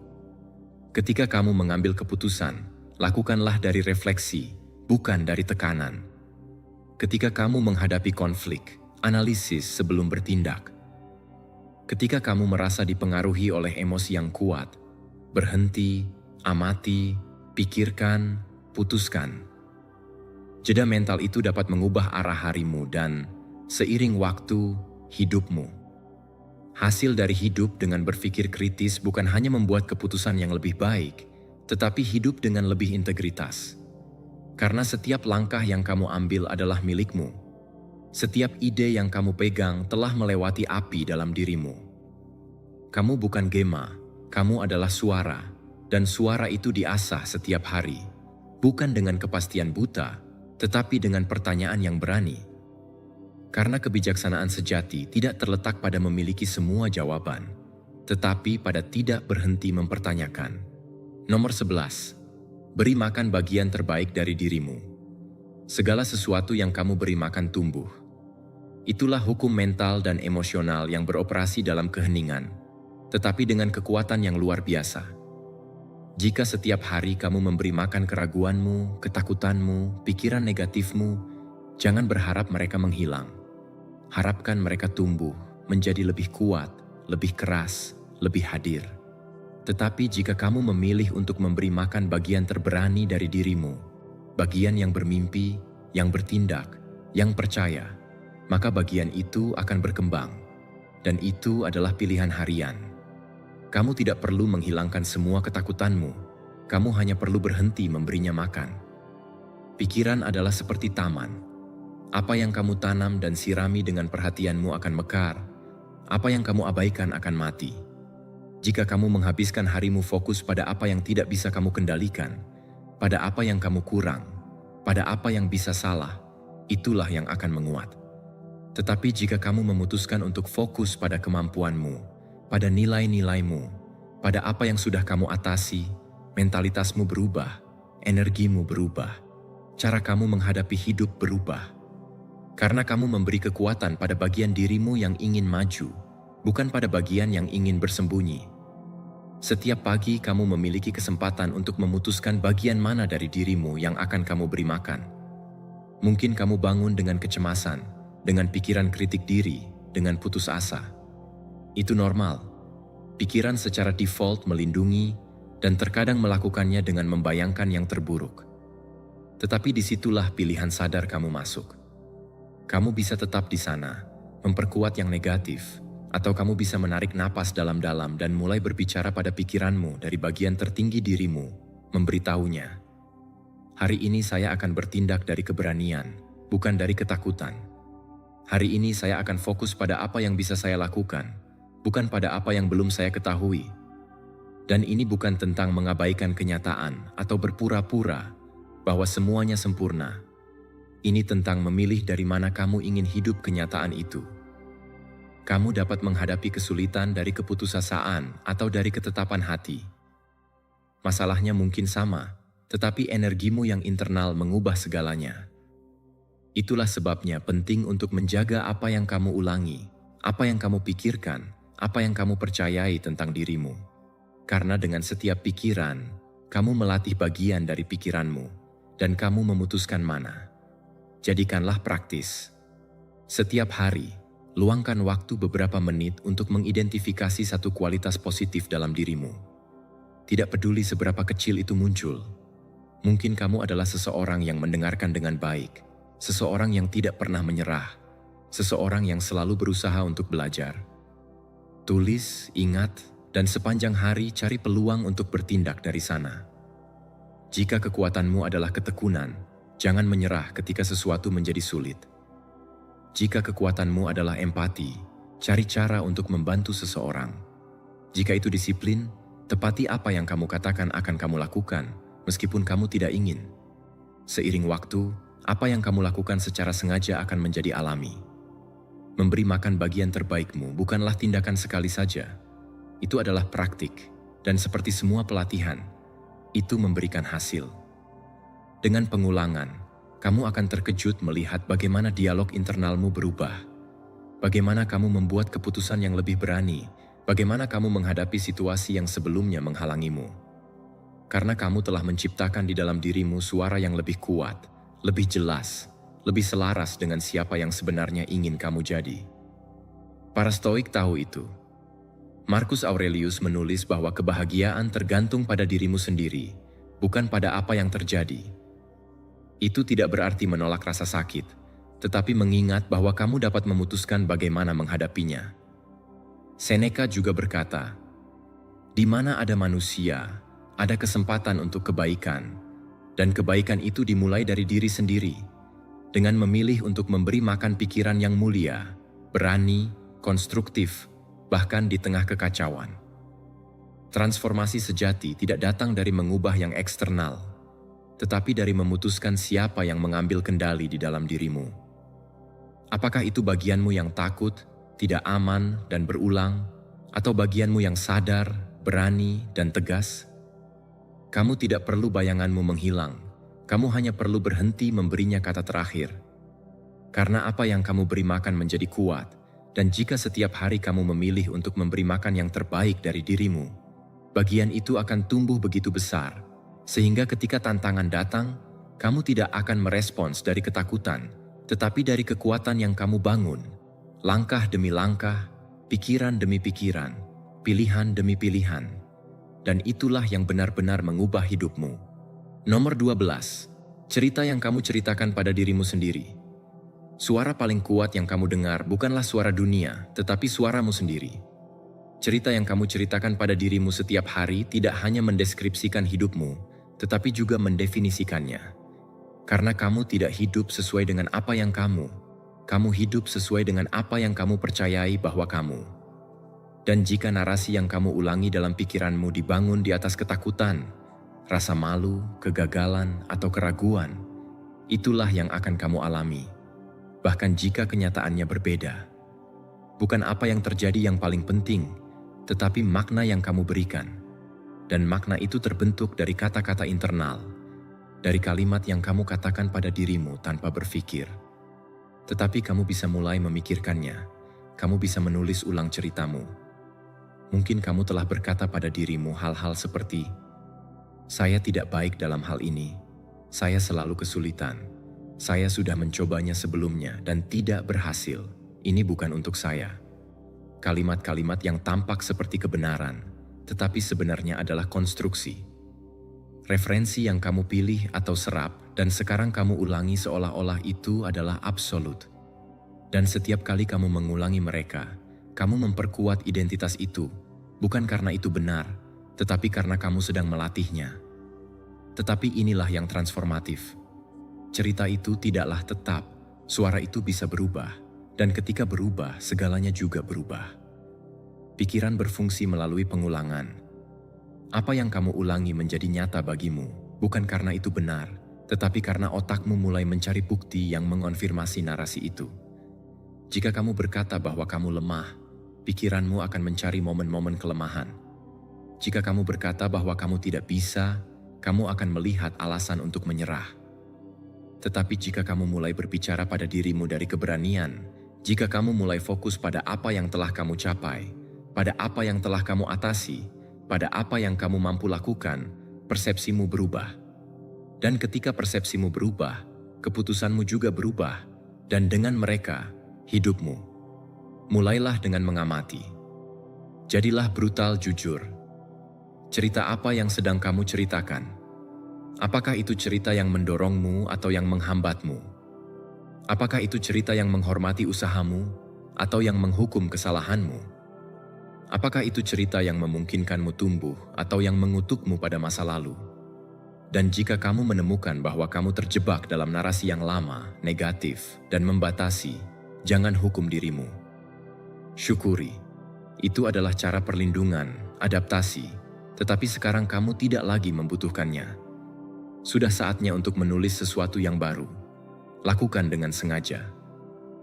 Ketika kamu mengambil keputusan, lakukanlah dari refleksi, bukan dari tekanan. Ketika kamu menghadapi konflik, analisis sebelum bertindak. Ketika kamu merasa dipengaruhi oleh emosi yang kuat, berhenti, amati, pikirkan, putuskan. Jeda mental itu dapat mengubah arah harimu dan, seiring waktu, hidupmu. Hasil dari hidup dengan berpikir kritis bukan hanya membuat keputusan yang lebih baik, tetapi hidup dengan lebih integritas. Karena setiap langkah yang kamu ambil adalah milikmu. Setiap ide yang kamu pegang telah melewati api dalam dirimu. Kamu bukan gema, kamu adalah suara, dan suara itu diasah setiap hari. Bukan dengan kepastian buta, tetapi dengan pertanyaan yang berani. Karena kebijaksanaan sejati tidak terletak pada memiliki semua jawaban, tetapi pada tidak berhenti mempertanyakan. Nomor 11. Beri makan bagian terbaik dari dirimu. Segala sesuatu yang kamu beri makan tumbuh. Itulah hukum mental dan emosional yang beroperasi dalam keheningan, tetapi dengan kekuatan yang luar biasa. Jika setiap hari kamu memberi makan keraguanmu, ketakutanmu, pikiran negatifmu, jangan berharap mereka menghilang. Harapkan mereka tumbuh, menjadi lebih kuat, lebih keras, lebih hadir. Tetapi jika kamu memilih untuk memberi makan bagian terberani dari dirimu, bagian yang bermimpi, yang bertindak, yang percaya, maka bagian itu akan berkembang. Dan itu adalah pilihan harian. Kamu tidak perlu menghilangkan semua ketakutanmu, kamu hanya perlu berhenti memberinya makan. Pikiran adalah seperti taman. Apa yang kamu tanam dan sirami dengan perhatianmu akan mekar, apa yang kamu abaikan akan mati. Jika kamu menghabiskan harimu fokus pada apa yang tidak bisa kamu kendalikan, pada apa yang kamu kurang, pada apa yang bisa salah, itulah yang akan menguat. Tetapi jika kamu memutuskan untuk fokus pada kemampuanmu, pada nilai-nilaimu, pada apa yang sudah kamu atasi, mentalitasmu berubah, energimu berubah, cara kamu menghadapi hidup berubah. Karena kamu memberi kekuatan pada bagian dirimu yang ingin maju, bukan pada bagian yang ingin bersembunyi. Setiap pagi kamu memiliki kesempatan untuk memutuskan bagian mana dari dirimu yang akan kamu beri makan. Mungkin kamu bangun dengan kecemasan, dengan pikiran kritik diri, dengan putus asa. Itu normal. Pikiran secara default melindungi dan terkadang melakukannya dengan membayangkan yang terburuk. Tetapi disitulah pilihan sadar kamu masuk. Kamu bisa tetap di sana, memperkuat yang negatif, atau kamu bisa menarik napas dalam-dalam dan mulai berbicara pada pikiranmu dari bagian tertinggi dirimu, memberitahunya, hari ini saya akan bertindak dari keberanian, bukan dari ketakutan. Hari ini saya akan fokus pada apa yang bisa saya lakukan, bukan pada apa yang belum saya ketahui. Dan ini bukan tentang mengabaikan kenyataan atau berpura-pura bahwa semuanya sempurna. Ini tentang memilih dari mana kamu ingin hidup kenyataan itu. Kamu dapat menghadapi kesulitan dari keputusasaan atau dari ketetapan hati. Masalahnya mungkin sama, tetapi energimu yang internal mengubah segalanya. Itulah sebabnya penting untuk menjaga apa yang kamu ulangi, apa yang kamu pikirkan, apa yang kamu percayai tentang dirimu. Karena dengan setiap pikiran, kamu melatih bagian dari pikiranmu, dan kamu memutuskan mana. Jadikanlah praktis. Setiap hari, luangkan waktu beberapa menit untuk mengidentifikasi satu kualitas positif dalam dirimu. Tidak peduli seberapa kecil itu muncul. Mungkin kamu adalah seseorang yang mendengarkan dengan baik, seseorang yang tidak pernah menyerah, seseorang yang selalu berusaha untuk belajar. Tulis, ingat, dan sepanjang hari cari peluang untuk bertindak dari sana. Jika kekuatanmu adalah ketekunan, jangan menyerah ketika sesuatu menjadi sulit. Jika kekuatanmu adalah empati, cari cara untuk membantu seseorang. Jika itu disiplin, tepati apa yang kamu katakan akan kamu lakukan, meskipun kamu tidak ingin. Seiring waktu, apa yang kamu lakukan secara sengaja akan menjadi alami. Memberi makan bagian terbaikmu bukanlah tindakan sekali saja. Itu adalah praktik, dan seperti semua pelatihan, itu memberikan hasil. Dengan pengulangan, kamu akan terkejut melihat bagaimana dialog internalmu berubah. Bagaimana kamu membuat keputusan yang lebih berani, bagaimana kamu menghadapi situasi yang sebelumnya menghalangimu. Karena kamu telah menciptakan di dalam dirimu suara yang lebih kuat, lebih jelas, lebih selaras dengan siapa yang sebenarnya ingin kamu jadi. Para Stoik tahu itu. Marcus Aurelius menulis bahwa kebahagiaan tergantung pada dirimu sendiri, bukan pada apa yang terjadi. Itu tidak berarti menolak rasa sakit, tetapi mengingat bahwa kamu dapat memutuskan bagaimana menghadapinya. Seneca juga berkata, "Di mana ada manusia, ada kesempatan untuk kebaikan. Dan kebaikan itu dimulai dari diri sendiri, dengan memilih untuk memberi makan pikiran yang mulia, berani, konstruktif, bahkan di tengah kekacauan." Transformasi sejati tidak datang dari mengubah yang eksternal, tetapi dari memutuskan siapa yang mengambil kendali di dalam dirimu. Apakah itu bagianmu yang takut, tidak aman, dan berulang, atau bagianmu yang sadar, berani, dan tegas? Kamu tidak perlu bayanganmu menghilang, kamu hanya perlu berhenti memberinya kata terakhir. Karena apa yang kamu beri makan menjadi kuat, dan jika setiap hari kamu memilih untuk memberi makan yang terbaik dari dirimu, bagian itu akan tumbuh begitu besar, sehingga ketika tantangan datang, kamu tidak akan merespons dari ketakutan, tetapi dari kekuatan yang kamu bangun, langkah demi langkah, pikiran demi pikiran, pilihan demi pilihan. Dan itulah yang benar-benar mengubah hidupmu. Nomor 12. Cerita yang kamu ceritakan pada dirimu sendiri. Suara paling kuat yang kamu dengar bukanlah suara dunia, tetapi suaramu sendiri. Cerita yang kamu ceritakan pada dirimu setiap hari tidak hanya mendeskripsikan hidupmu, tetapi juga mendefinisikannya. Karena kamu tidak hidup sesuai dengan apa yang kamu hidup sesuai dengan apa yang kamu percayai bahwa kamu. Dan jika narasi yang kamu ulangi dalam pikiranmu dibangun di atas ketakutan, rasa malu, kegagalan, atau keraguan, itulah yang akan kamu alami. Bahkan jika kenyataannya berbeda. Bukan apa yang terjadi yang paling penting, tetapi makna yang kamu berikan. Dan makna itu terbentuk dari kata-kata internal, dari kalimat yang kamu katakan pada dirimu tanpa berpikir. Tetapi kamu bisa mulai memikirkannya, kamu bisa menulis ulang ceritamu. Mungkin kamu telah berkata pada dirimu hal-hal seperti, "Saya tidak baik dalam hal ini, saya selalu kesulitan, saya sudah mencobanya sebelumnya dan tidak berhasil, ini bukan untuk saya." Kalimat-kalimat yang tampak seperti kebenaran, tetapi sebenarnya adalah konstruksi. Referensi yang kamu pilih atau serap dan sekarang kamu ulangi seolah-olah itu adalah absolut. Dan setiap kali kamu mengulangi mereka, kamu memperkuat identitas itu, bukan karena itu benar, tetapi karena kamu sedang melatihnya. Tetapi inilah yang transformatif. Cerita itu tidaklah tetap, suara itu bisa berubah, dan ketika berubah, segalanya juga berubah. Pikiran berfungsi melalui pengulangan. Apa yang kamu ulangi menjadi nyata bagimu, bukan karena itu benar, tetapi karena otakmu mulai mencari bukti yang mengonfirmasi narasi itu. Jika kamu berkata bahwa kamu lemah, pikiranmu akan mencari momen-momen kelemahan. Jika kamu berkata bahwa kamu tidak bisa, kamu akan melihat alasan untuk menyerah. Tetapi jika kamu mulai berbicara pada dirimu dari keberanian, jika kamu mulai fokus pada apa yang telah kamu capai, pada apa yang telah kamu atasi, pada apa yang kamu mampu lakukan, persepsimu berubah. Dan ketika persepsimu berubah, keputusanmu juga berubah, dan dengan mereka, hidupmu. Mulailah dengan mengamati. Jadilah brutal jujur. Cerita apa yang sedang kamu ceritakan? Apakah itu cerita yang mendorongmu atau yang menghambatmu? Apakah itu cerita yang menghormati usahamu atau yang menghukum kesalahanmu? Apakah itu cerita yang memungkinkanmu tumbuh atau yang mengutukmu pada masa lalu? Dan jika kamu menemukan bahwa kamu terjebak dalam narasi yang lama, negatif, dan membatasi, jangan hukum dirimu. Syukuri. Itu adalah cara perlindungan, adaptasi, tetapi sekarang kamu tidak lagi membutuhkannya. Sudah saatnya untuk menulis sesuatu yang baru. Lakukan dengan sengaja.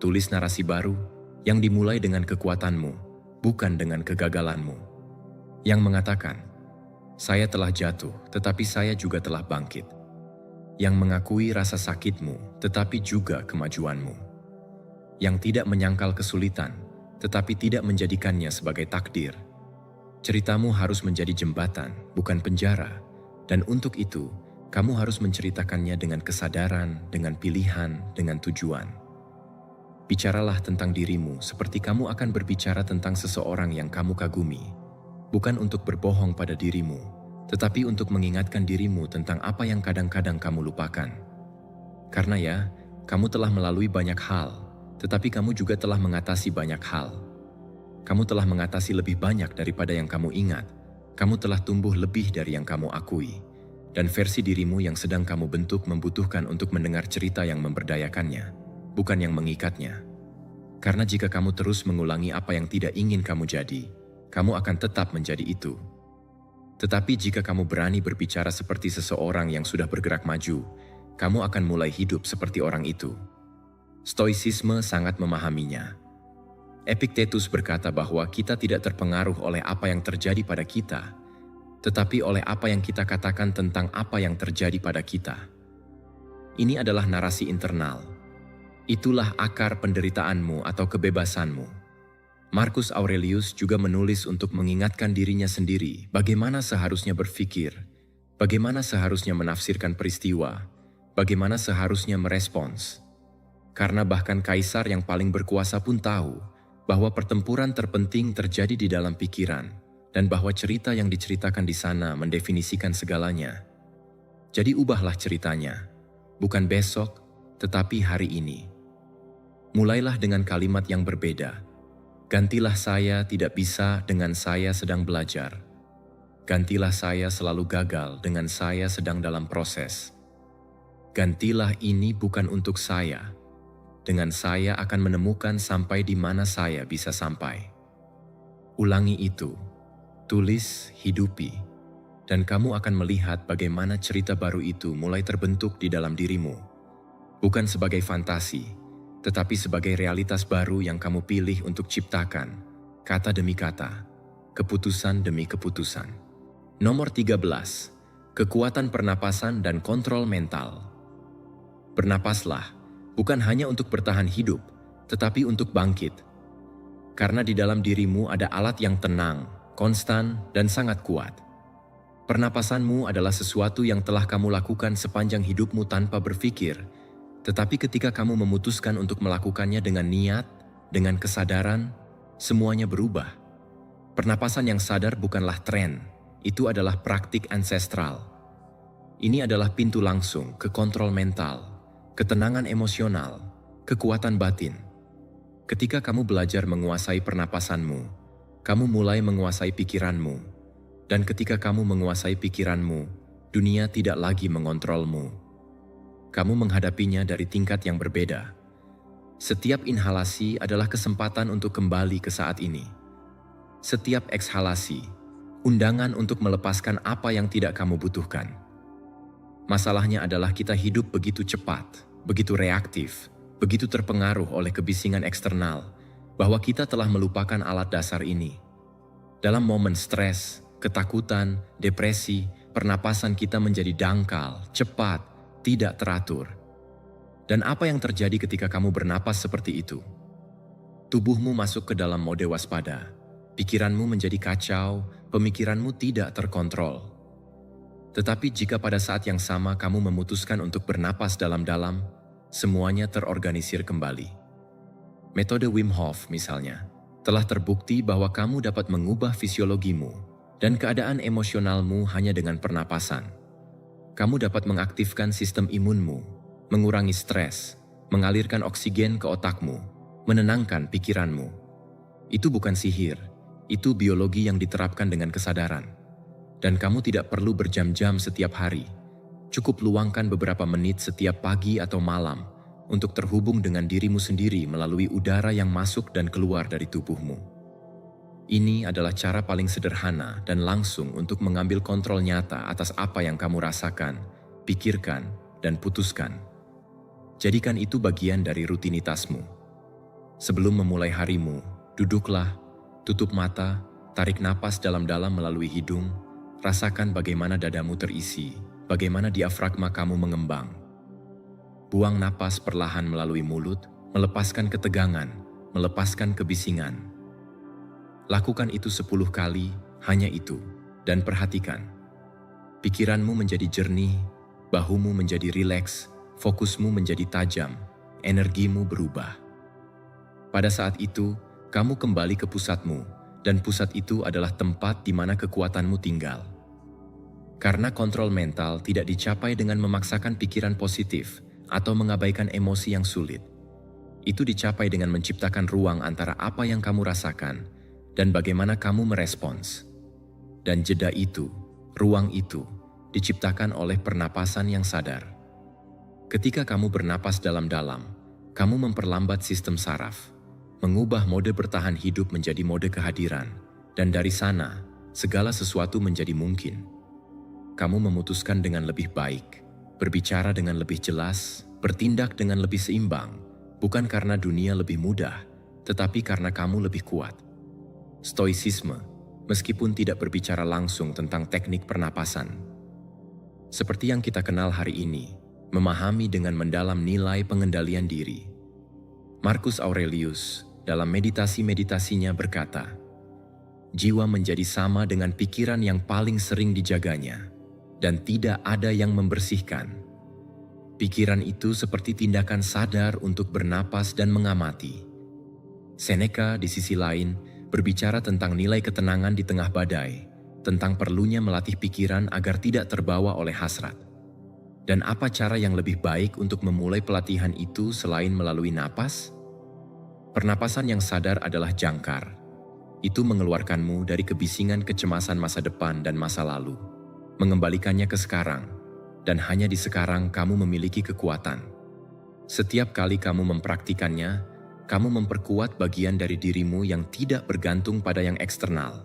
Tulis narasi baru yang dimulai dengan kekuatanmu, bukan dengan kegagalanmu. Yang mengatakan, "Saya telah jatuh, tetapi saya juga telah bangkit." Yang mengakui rasa sakitmu, tetapi juga kemajuanmu. Yang tidak menyangkal kesulitan, tetapi tidak menjadikannya sebagai takdir. Ceritamu harus menjadi jembatan, bukan penjara. Dan untuk itu, kamu harus menceritakannya dengan kesadaran, dengan pilihan, dengan tujuan. Bicaralah tentang dirimu seperti kamu akan berbicara tentang seseorang yang kamu kagumi. Bukan untuk berbohong pada dirimu, tetapi untuk mengingatkan dirimu tentang apa yang kadang-kadang kamu lupakan. Karena ya, kamu telah melalui banyak hal, tetapi kamu juga telah mengatasi banyak hal. Kamu telah mengatasi lebih banyak daripada yang kamu ingat. Kamu telah tumbuh lebih dari yang kamu akui. Dan versi dirimu yang sedang kamu bentuk membutuhkan untuk mendengar cerita yang memberdayakannya, bukan yang mengikatnya. Karena jika kamu terus mengulangi apa yang tidak ingin kamu jadi, kamu akan tetap menjadi itu. Tetapi jika kamu berani berbicara seperti seseorang yang sudah bergerak maju, kamu akan mulai hidup seperti orang itu. Stoicisme sangat memahaminya. Epictetus berkata bahwa kita tidak terpengaruh oleh apa yang terjadi pada kita, tetapi oleh apa yang kita katakan tentang apa yang terjadi pada kita. Ini adalah narasi internal. Itulah akar penderitaanmu atau kebebasanmu. Marcus Aurelius juga menulis untuk mengingatkan dirinya sendiri bagaimana seharusnya berpikir, bagaimana seharusnya menafsirkan peristiwa, bagaimana seharusnya merespons. Karena bahkan kaisar yang paling berkuasa pun tahu bahwa pertempuran terpenting terjadi di dalam pikiran dan bahwa cerita yang diceritakan di sana mendefinisikan segalanya. Jadi ubahlah ceritanya, bukan besok, tetapi hari ini. Mulailah dengan kalimat yang berbeda. Gantilah saya tidak bisa dengan saya sedang belajar. Gantilah saya selalu gagal dengan saya sedang dalam proses. Gantilah ini bukan untuk saya. Dengan saya akan menemukan sampai di mana saya bisa sampai. Ulangi itu. Tulis, hidupi. Dan kamu akan melihat bagaimana cerita baru itu mulai terbentuk di dalam dirimu. bukan sebagai fantasi, tetapi sebagai realitas baru yang kamu pilih untuk ciptakan, kata demi kata, keputusan demi keputusan. Nomor 13. Kekuatan pernapasan dan kontrol mental. Bernapaslah, bukan hanya untuk bertahan hidup, tetapi untuk bangkit. Karena di dalam dirimu ada alat yang tenang, konstan, dan sangat kuat. Pernapasanmu adalah sesuatu yang telah kamu lakukan sepanjang hidupmu tanpa berpikir, tetapi ketika kamu memutuskan untuk melakukannya dengan niat, dengan kesadaran, semuanya berubah. Pernapasan yang sadar bukanlah tren, itu adalah praktik ancestral. Ini adalah pintu langsung ke kontrol mental, ketenangan emosional, kekuatan batin. Ketika kamu belajar menguasai pernapasanmu, kamu mulai menguasai pikiranmu. Dan ketika kamu menguasai pikiranmu, dunia tidak lagi mengontrolmu. Kamu menghadapinya dari tingkat yang berbeda. Setiap inhalasi adalah kesempatan untuk kembali ke saat ini. Setiap ekshalasi, undangan untuk melepaskan apa yang tidak kamu butuhkan. Masalahnya adalah kita hidup begitu cepat, begitu reaktif, begitu terpengaruh oleh kebisingan eksternal, bahwa kita telah melupakan alat dasar ini. Dalam momen stres, ketakutan, depresi, pernapasan kita menjadi dangkal, cepat, tidak teratur. Dan apa yang terjadi ketika kamu bernapas seperti itu? Tubuhmu masuk ke dalam mode waspada, pikiranmu menjadi kacau, pemikiranmu tidak terkontrol. Tetapi jika pada saat yang sama kamu memutuskan untuk bernapas dalam-dalam, semuanya terorganisir kembali. Metode Wim Hof misalnya, telah terbukti bahwa kamu dapat mengubah fisiologimu dan keadaan emosionalmu hanya dengan pernapasan. Kamu dapat mengaktifkan sistem imunmu, mengurangi stres, mengalirkan oksigen ke otakmu, menenangkan pikiranmu. Itu bukan sihir, itu biologi yang diterapkan dengan kesadaran. Dan kamu tidak perlu berjam-jam setiap hari. Cukup luangkan beberapa menit setiap pagi atau malam untuk terhubung dengan dirimu sendiri melalui udara yang masuk dan keluar dari tubuhmu. Ini adalah cara paling sederhana dan langsung untuk mengambil kontrol nyata atas apa yang kamu rasakan, pikirkan, dan putuskan. Jadikan itu bagian dari rutinitasmu. Sebelum memulai harimu, duduklah, tutup mata, tarik napas dalam-dalam melalui hidung, rasakan bagaimana dadamu terisi, bagaimana diafragma kamu mengembang. Buang napas perlahan melalui mulut, melepaskan ketegangan, melepaskan kebisingan. Lakukan itu 10 kali, hanya itu, dan perhatikan. Pikiranmu menjadi jernih, bahumu menjadi rileks, fokusmu menjadi tajam, energimu berubah. Pada saat itu, kamu kembali ke pusatmu, dan pusat itu adalah tempat di mana kekuatanmu tinggal. Karena kontrol mental tidak dicapai dengan memaksakan pikiran positif atau mengabaikan emosi yang sulit. Itu dicapai dengan menciptakan ruang antara apa yang kamu rasakan dan bagaimana kamu merespons. Dan jeda itu, ruang itu, diciptakan oleh pernapasan yang sadar. Ketika kamu bernapas dalam-dalam, kamu memperlambat sistem saraf, mengubah mode bertahan hidup menjadi mode kehadiran, dan dari sana, segala sesuatu menjadi mungkin. Kamu memutuskan dengan lebih baik, berbicara dengan lebih jelas, bertindak dengan lebih seimbang, bukan karena dunia lebih mudah, tetapi karena kamu lebih kuat. Stoicisme, meskipun tidak berbicara langsung tentang teknik pernapasan. Seperti yang kita kenal hari ini, memahami dengan mendalam nilai pengendalian diri. Marcus Aurelius, dalam meditasi-meditasinya berkata, jiwa menjadi sama dengan pikiran yang paling sering dijaganya, dan tidak ada yang membersihkan. Pikiran itu seperti tindakan sadar untuk bernapas dan mengamati. Seneca di sisi lain berbicara tentang nilai ketenangan di tengah badai, tentang perlunya melatih pikiran agar tidak terbawa oleh hasrat. Dan apa cara yang lebih baik untuk memulai pelatihan itu selain melalui napas? Pernapasan yang sadar adalah jangkar. Itu mengeluarkanmu dari kebisingan kecemasan masa depan dan masa lalu, mengembalikannya ke sekarang, dan hanya di sekarang kamu memiliki kekuatan. Setiap kali kamu mempraktikannya, kamu memperkuat bagian dari dirimu yang tidak bergantung pada yang eksternal.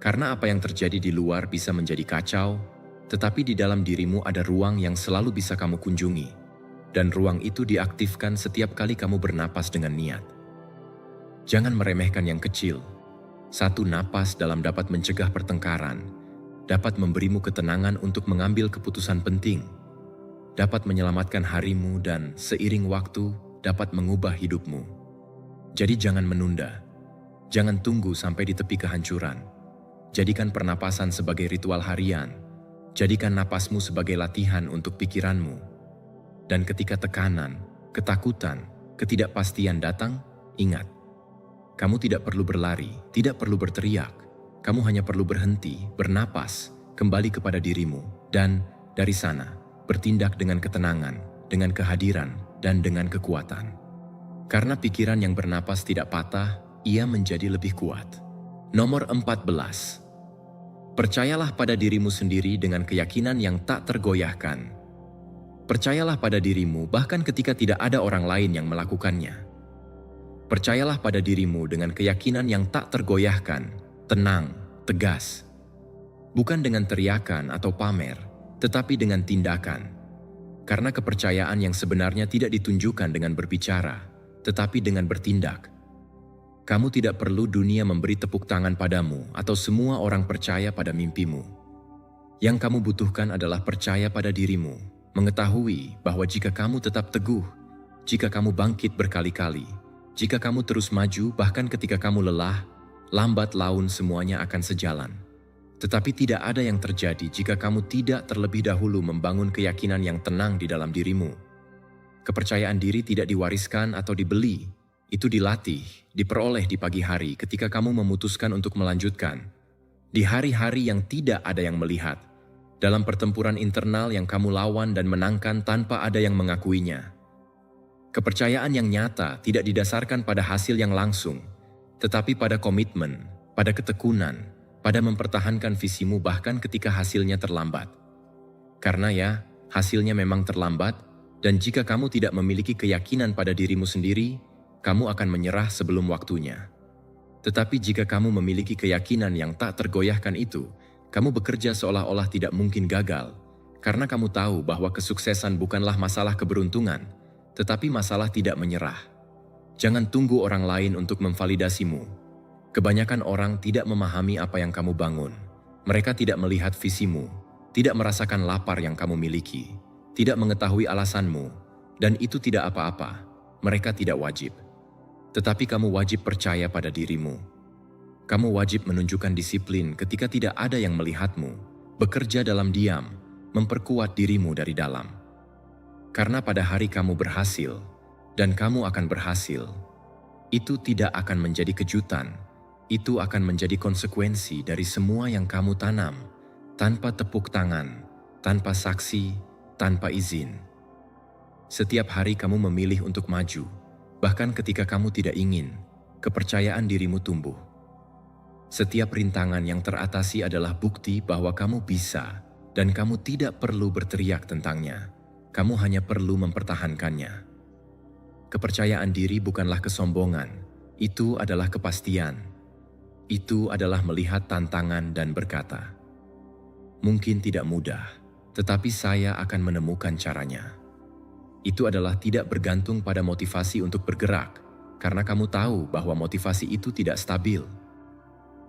Karena apa yang terjadi di luar bisa menjadi kacau, tetapi di dalam dirimu ada ruang yang selalu bisa kamu kunjungi. dan ruang itu diaktifkan setiap kali kamu bernapas dengan niat. Jangan meremehkan yang kecil. Satu napas dalam dapat mencegah pertengkaran, dapat memberimu ketenangan untuk mengambil keputusan penting, dapat menyelamatkan harimu dan seiring waktu dapat mengubah hidupmu. Jadi jangan menunda. Jangan tunggu sampai di tepi kehancuran. Jadikan pernapasan sebagai ritual harian. Jadikan napasmu sebagai latihan untuk pikiranmu. Dan ketika tekanan, ketakutan, ketidakpastian datang, ingat. Kamu tidak perlu berlari, tidak perlu berteriak. Kamu hanya perlu berhenti, bernapas, kembali kepada dirimu. Dan dari sana, bertindak dengan ketenangan, dengan kehadiran, dan dengan kekuatan. Karena pikiran yang bernapas tidak patah, ia menjadi lebih kuat. Nomor 14. Percayalah pada dirimu sendiri dengan keyakinan yang tak tergoyahkan. Percayalah pada dirimu bahkan ketika tidak ada orang lain yang melakukannya. Percayalah pada dirimu dengan keyakinan yang tak tergoyahkan, tenang, tegas. Bukan dengan teriakan atau pamer, tetapi dengan tindakan. Karena kepercayaan yang sebenarnya tidak ditunjukkan dengan berbicara, tetapi dengan bertindak. Kamu tidak perlu dunia memberi tepuk tangan padamu atau semua orang percaya pada mimpimu. Yang kamu butuhkan adalah percaya pada dirimu, mengetahui bahwa jika kamu tetap teguh, jika kamu bangkit berkali-kali, jika kamu terus maju bahkan ketika kamu lelah, lambat laun semuanya akan sejalan. Tetapi tidak ada yang terjadi jika kamu tidak terlebih dahulu membangun keyakinan yang tenang di dalam dirimu. Kepercayaan diri tidak diwariskan atau dibeli, itu dilatih, diperoleh di pagi hari ketika kamu memutuskan untuk melanjutkan. Di hari-hari yang tidak ada yang melihat, dalam pertempuran internal yang kamu lawan dan menangkan tanpa ada yang mengakuinya. Kepercayaan yang nyata tidak didasarkan pada hasil yang langsung, tetapi pada komitmen, pada ketekunan, pada mempertahankan visimu bahkan ketika hasilnya terlambat. Karena ya, hasilnya memang terlambat, dan jika kamu tidak memiliki keyakinan pada dirimu sendiri, kamu akan menyerah sebelum waktunya. Tetapi jika kamu memiliki keyakinan yang tak tergoyahkan itu, kamu bekerja seolah-olah tidak mungkin gagal, karena kamu tahu bahwa kesuksesan bukanlah masalah keberuntungan, tetapi masalah tidak menyerah. Jangan tunggu orang lain untuk memvalidasimu. Kebanyakan orang tidak memahami apa yang kamu bangun. Mereka tidak melihat visimu, tidak merasakan lapar yang kamu miliki, tidak mengetahui alasanmu, dan itu tidak apa-apa. Mereka tidak wajib. Tetapi kamu wajib percaya pada dirimu. Kamu wajib menunjukkan disiplin ketika tidak ada yang melihatmu, bekerja dalam diam, memperkuat dirimu dari dalam. Karena pada hari kamu berhasil, dan kamu akan berhasil, itu tidak akan menjadi kejutan. Itu akan menjadi konsekuensi dari semua yang kamu tanam, tanpa tepuk tangan, tanpa saksi, tanpa izin. Setiap hari kamu memilih untuk maju, bahkan ketika kamu tidak ingin, kepercayaan dirimu tumbuh. Setiap rintangan yang teratasi adalah bukti bahwa kamu bisa, dan kamu tidak perlu berteriak tentangnya. Kamu hanya perlu mempertahankannya. Kepercayaan diri bukanlah kesombongan, itu adalah kepastian. Itu adalah melihat tantangan dan berkata, mungkin tidak mudah, tetapi saya akan menemukan caranya. Itu adalah tidak bergantung pada motivasi untuk bergerak, karena kamu tahu bahwa motivasi itu tidak stabil.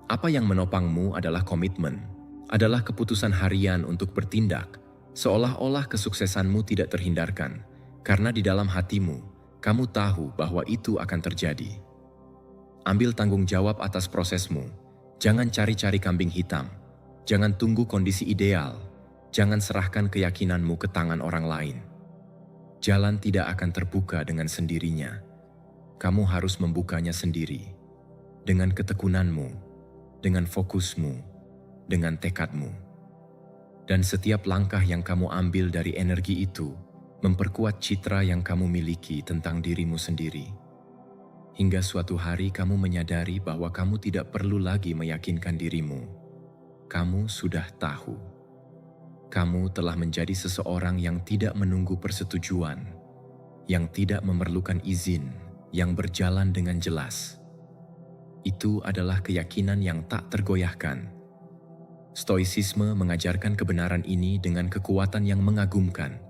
Apa yang menopangmu adalah komitmen, adalah keputusan harian untuk bertindak, seolah-olah kesuksesanmu tidak terhindarkan, karena di dalam hatimu, kamu tahu bahwa itu akan terjadi. Ambil tanggung jawab atas prosesmu. Jangan cari-cari kambing hitam. Jangan tunggu kondisi ideal. Jangan serahkan keyakinanmu ke tangan orang lain. Jalan tidak akan terbuka dengan sendirinya. Kamu harus membukanya sendiri. Dengan ketekunanmu, dengan fokusmu, dengan tekadmu. Dan setiap langkah yang kamu ambil dari energi itu memperkuat citra yang kamu miliki tentang dirimu sendiri. Hingga suatu hari kamu menyadari bahwa kamu tidak perlu lagi meyakinkan dirimu. Kamu sudah tahu. Kamu telah menjadi seseorang yang tidak menunggu persetujuan, yang tidak memerlukan izin, yang berjalan dengan jelas. Itu adalah keyakinan yang tak tergoyahkan. Stoicisme mengajarkan kebenaran ini dengan kekuatan yang mengagumkan.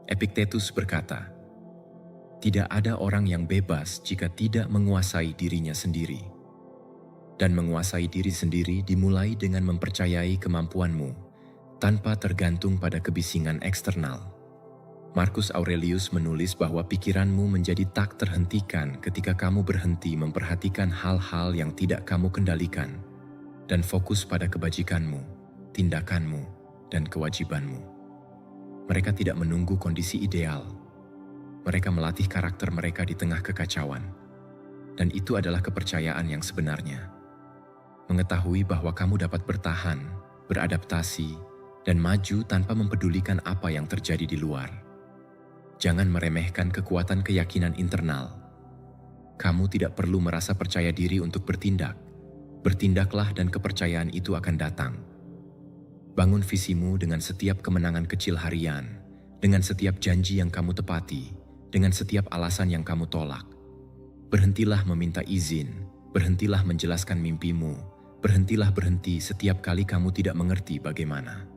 Epictetus berkata, "Tidak ada orang yang bebas jika tidak menguasai dirinya sendiri." Dan menguasai diri sendiri dimulai dengan mempercayai kemampuanmu, tanpa tergantung pada kebisingan eksternal. Marcus Aurelius menulis bahwa pikiranmu menjadi tak terhentikan ketika kamu berhenti memperhatikan hal-hal yang tidak kamu kendalikan dan fokus pada kebajikanmu, tindakanmu, dan kewajibanmu. Mereka tidak menunggu kondisi ideal. Mereka melatih karakter mereka di tengah kekacauan. Dan itu adalah kepercayaan yang sebenarnya. Mengetahui bahwa kamu dapat bertahan, beradaptasi, dan maju tanpa mempedulikan apa yang terjadi di luar. Jangan meremehkan kekuatan keyakinan internal. Kamu tidak perlu merasa percaya diri untuk bertindak. Bertindaklah dan kepercayaan itu akan datang. Bangun visimu dengan setiap kemenangan kecil harian, dengan setiap janji yang kamu tepati, dengan setiap alasan yang kamu tolak. Berhentilah meminta izin, berhentilah menjelaskan mimpimu, berhentilah berhenti setiap kali kamu tidak mengerti bagaimana.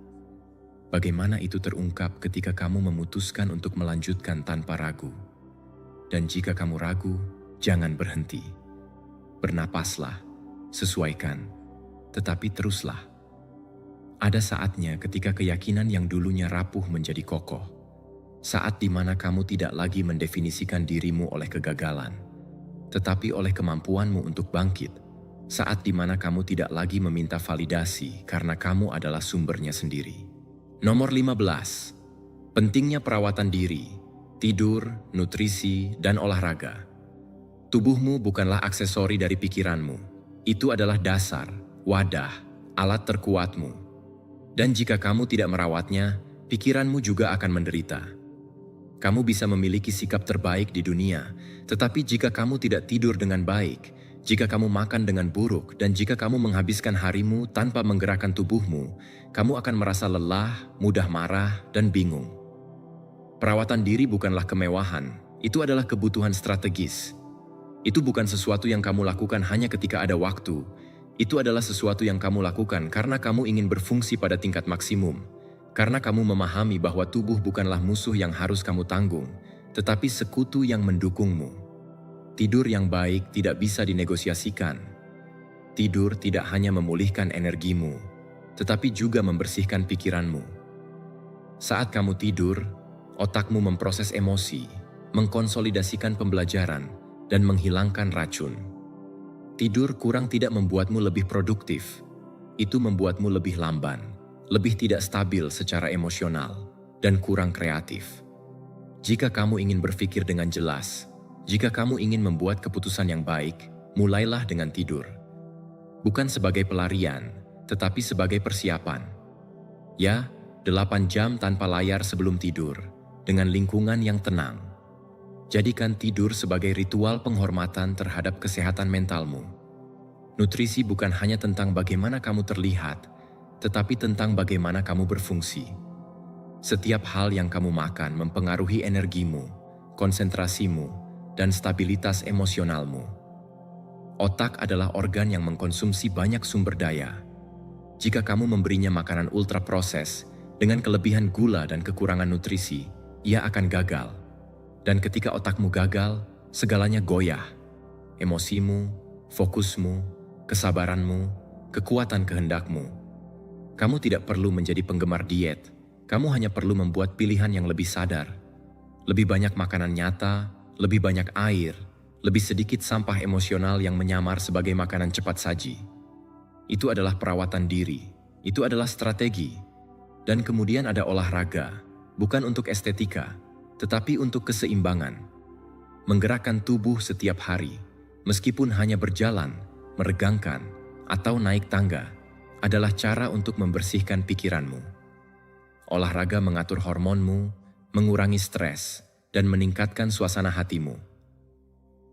Bagaimana itu terungkap ketika kamu memutuskan untuk melanjutkan tanpa ragu. Dan jika kamu ragu, jangan berhenti. Bernapaslah, sesuaikan, tetapi teruslah. Ada saatnya ketika keyakinan yang dulunya rapuh menjadi kokoh. Saat di mana kamu tidak lagi mendefinisikan dirimu oleh kegagalan, tetapi oleh kemampuanmu untuk bangkit. Saat di mana kamu tidak lagi meminta validasi karena kamu adalah sumbernya sendiri. Nomor 15. Pentingnya perawatan diri, tidur, nutrisi, dan olahraga. Tubuhmu bukanlah aksesori dari pikiranmu. Itu adalah dasar, wadah, alat terkuatmu. Dan jika kamu tidak merawatnya, pikiranmu juga akan menderita. Kamu bisa memiliki sikap terbaik di dunia, tetapi jika kamu tidak tidur dengan baik, jika kamu makan dengan buruk, dan jika kamu menghabiskan harimu tanpa menggerakkan tubuhmu, kamu akan merasa lelah, mudah marah, dan bingung. Perawatan diri bukanlah kemewahan, itu adalah kebutuhan strategis. Itu bukan sesuatu yang kamu lakukan hanya ketika ada waktu. Itu adalah sesuatu yang kamu lakukan karena kamu ingin berfungsi pada tingkat maksimum. Karena kamu memahami bahwa tubuh bukanlah musuh yang harus kamu tanggung, tetapi sekutu yang mendukungmu. Tidur yang baik tidak bisa dinegosiasikan. Tidur tidak hanya memulihkan energimu, tetapi juga membersihkan pikiranmu. Saat kamu tidur, otakmu memproses emosi, mengkonsolidasikan pembelajaran, dan menghilangkan racun. Tidur kurang tidak membuatmu lebih produktif. Itu membuatmu lebih lamban, lebih tidak stabil secara emosional, dan kurang kreatif. Jika kamu ingin berpikir dengan jelas, jika kamu ingin membuat keputusan yang baik, mulailah dengan tidur. Bukan sebagai pelarian, tetapi sebagai persiapan. Ya, 8 jam tanpa layar sebelum tidur, dengan lingkungan yang tenang. Jadikan tidur sebagai ritual penghormatan terhadap kesehatan mentalmu. Nutrisi bukan hanya tentang bagaimana kamu terlihat, tetapi tentang bagaimana kamu berfungsi. Setiap hal yang kamu makan mempengaruhi energimu, konsentrasimu, dan stabilitas emosionalmu. Otak adalah organ yang mengkonsumsi banyak sumber daya. Jika kamu memberinya makanan ultraproses dengan kelebihan gula dan kekurangan nutrisi, ia akan gagal. Dan ketika otakmu gagal, segalanya goyah. Emosimu, fokusmu, kesabaranmu, kekuatan kehendakmu. Kamu tidak perlu menjadi penggemar diet. Kamu hanya perlu membuat pilihan yang lebih sadar. Lebih banyak makanan nyata, lebih banyak air, lebih sedikit sampah emosional yang menyamar sebagai makanan cepat saji. Itu adalah perawatan diri, itu adalah strategi. Dan kemudian ada olahraga, bukan untuk estetika, tetapi untuk keseimbangan. Menggerakkan tubuh setiap hari, meskipun hanya berjalan, meregangkan, atau naik tangga, adalah cara untuk membersihkan pikiranmu. Olahraga mengatur hormonmu, mengurangi stres, dan meningkatkan suasana hatimu.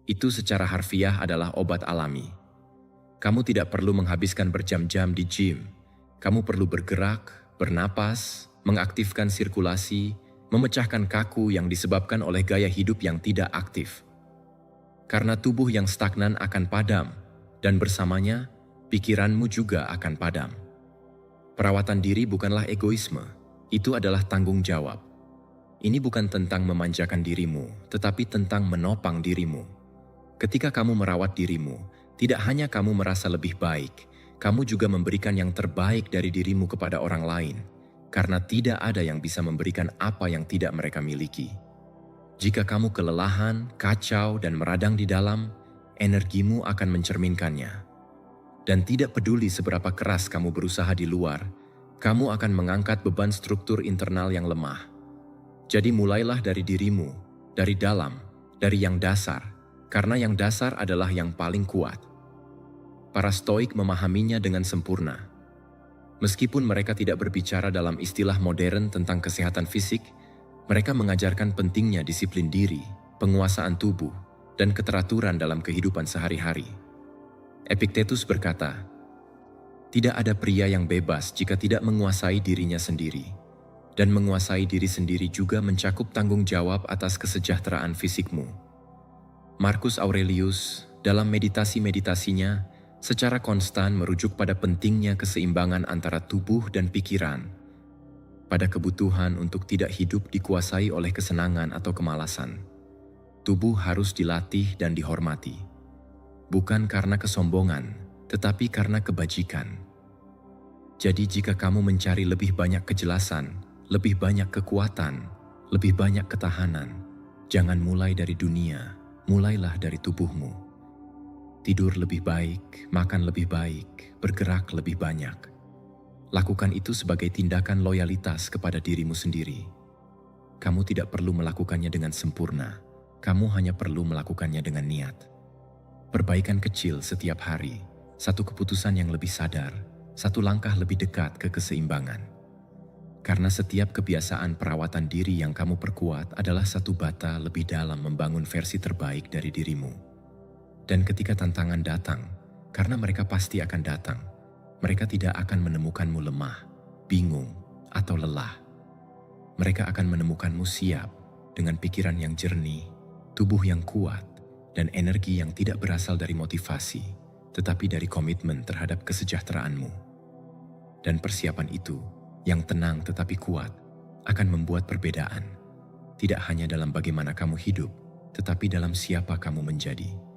Itu secara harfiah adalah obat alami. Kamu tidak perlu menghabiskan berjam-jam di gym. Kamu perlu bergerak, bernapas, mengaktifkan sirkulasi, memecahkan kaku yang disebabkan oleh gaya hidup yang tidak aktif. Karena tubuh yang stagnan akan padam, dan bersamanya, pikiranmu juga akan padam. Perawatan diri bukanlah egoisme, itu adalah tanggung jawab. Ini bukan tentang memanjakan dirimu, tetapi tentang menopang dirimu. Ketika kamu merawat dirimu, tidak hanya kamu merasa lebih baik, kamu juga memberikan yang terbaik dari dirimu kepada orang lain, karena tidak ada yang bisa memberikan apa yang tidak mereka miliki. Jika kamu kelelahan, kacau, dan meradang di dalam, energimu akan mencerminkannya. Dan tidak peduli seberapa keras kamu berusaha di luar, kamu akan mengangkat beban struktur internal yang lemah. Jadi mulailah dari dirimu, dari dalam, dari yang dasar, karena yang dasar adalah yang paling kuat. Para Stoik memahaminya dengan sempurna. Meskipun mereka tidak berbicara dalam istilah modern tentang kesehatan fisik, mereka mengajarkan pentingnya disiplin diri, penguasaan tubuh, dan keteraturan dalam kehidupan sehari-hari. Epictetus berkata, "Tidak ada pria yang bebas jika tidak menguasai dirinya sendiri. Dan menguasai diri sendiri juga mencakup tanggung jawab atas kesejahteraan fisikmu." Marcus Aurelius dalam meditasi-meditasinya secara konstan merujuk pada pentingnya keseimbangan antara tubuh dan pikiran, pada kebutuhan untuk tidak hidup dikuasai oleh kesenangan atau kemalasan. Tubuh harus dilatih dan dihormati, bukan karena kesombongan, tetapi karena kebajikan. Jadi jika kamu mencari lebih banyak kejelasan, lebih banyak kekuatan, lebih banyak ketahanan, jangan mulai dari dunia, mulailah dari tubuhmu. Tidur lebih baik, makan lebih baik, bergerak lebih banyak. Lakukan itu sebagai tindakan loyalitas kepada dirimu sendiri. Kamu tidak perlu melakukannya dengan sempurna, kamu hanya perlu melakukannya dengan niat. Perbaikan kecil setiap hari, satu keputusan yang lebih sadar, satu langkah lebih dekat ke keseimbangan. Karena setiap kebiasaan perawatan diri yang kamu perkuat adalah satu bata lebih dalam membangun versi terbaik dari dirimu. Dan ketika tantangan datang, karena mereka pasti akan datang, mereka tidak akan menemukanmu lemah, bingung, atau lelah. Mereka akan menemukanmu siap dengan pikiran yang jernih, tubuh yang kuat, dan energi yang tidak berasal dari motivasi, tetapi dari komitmen terhadap kesejahteraanmu. Dan persiapan itu, yang tenang tetapi kuat, akan membuat perbedaan. Tidak hanya dalam bagaimana kamu hidup, tetapi dalam siapa kamu menjadi.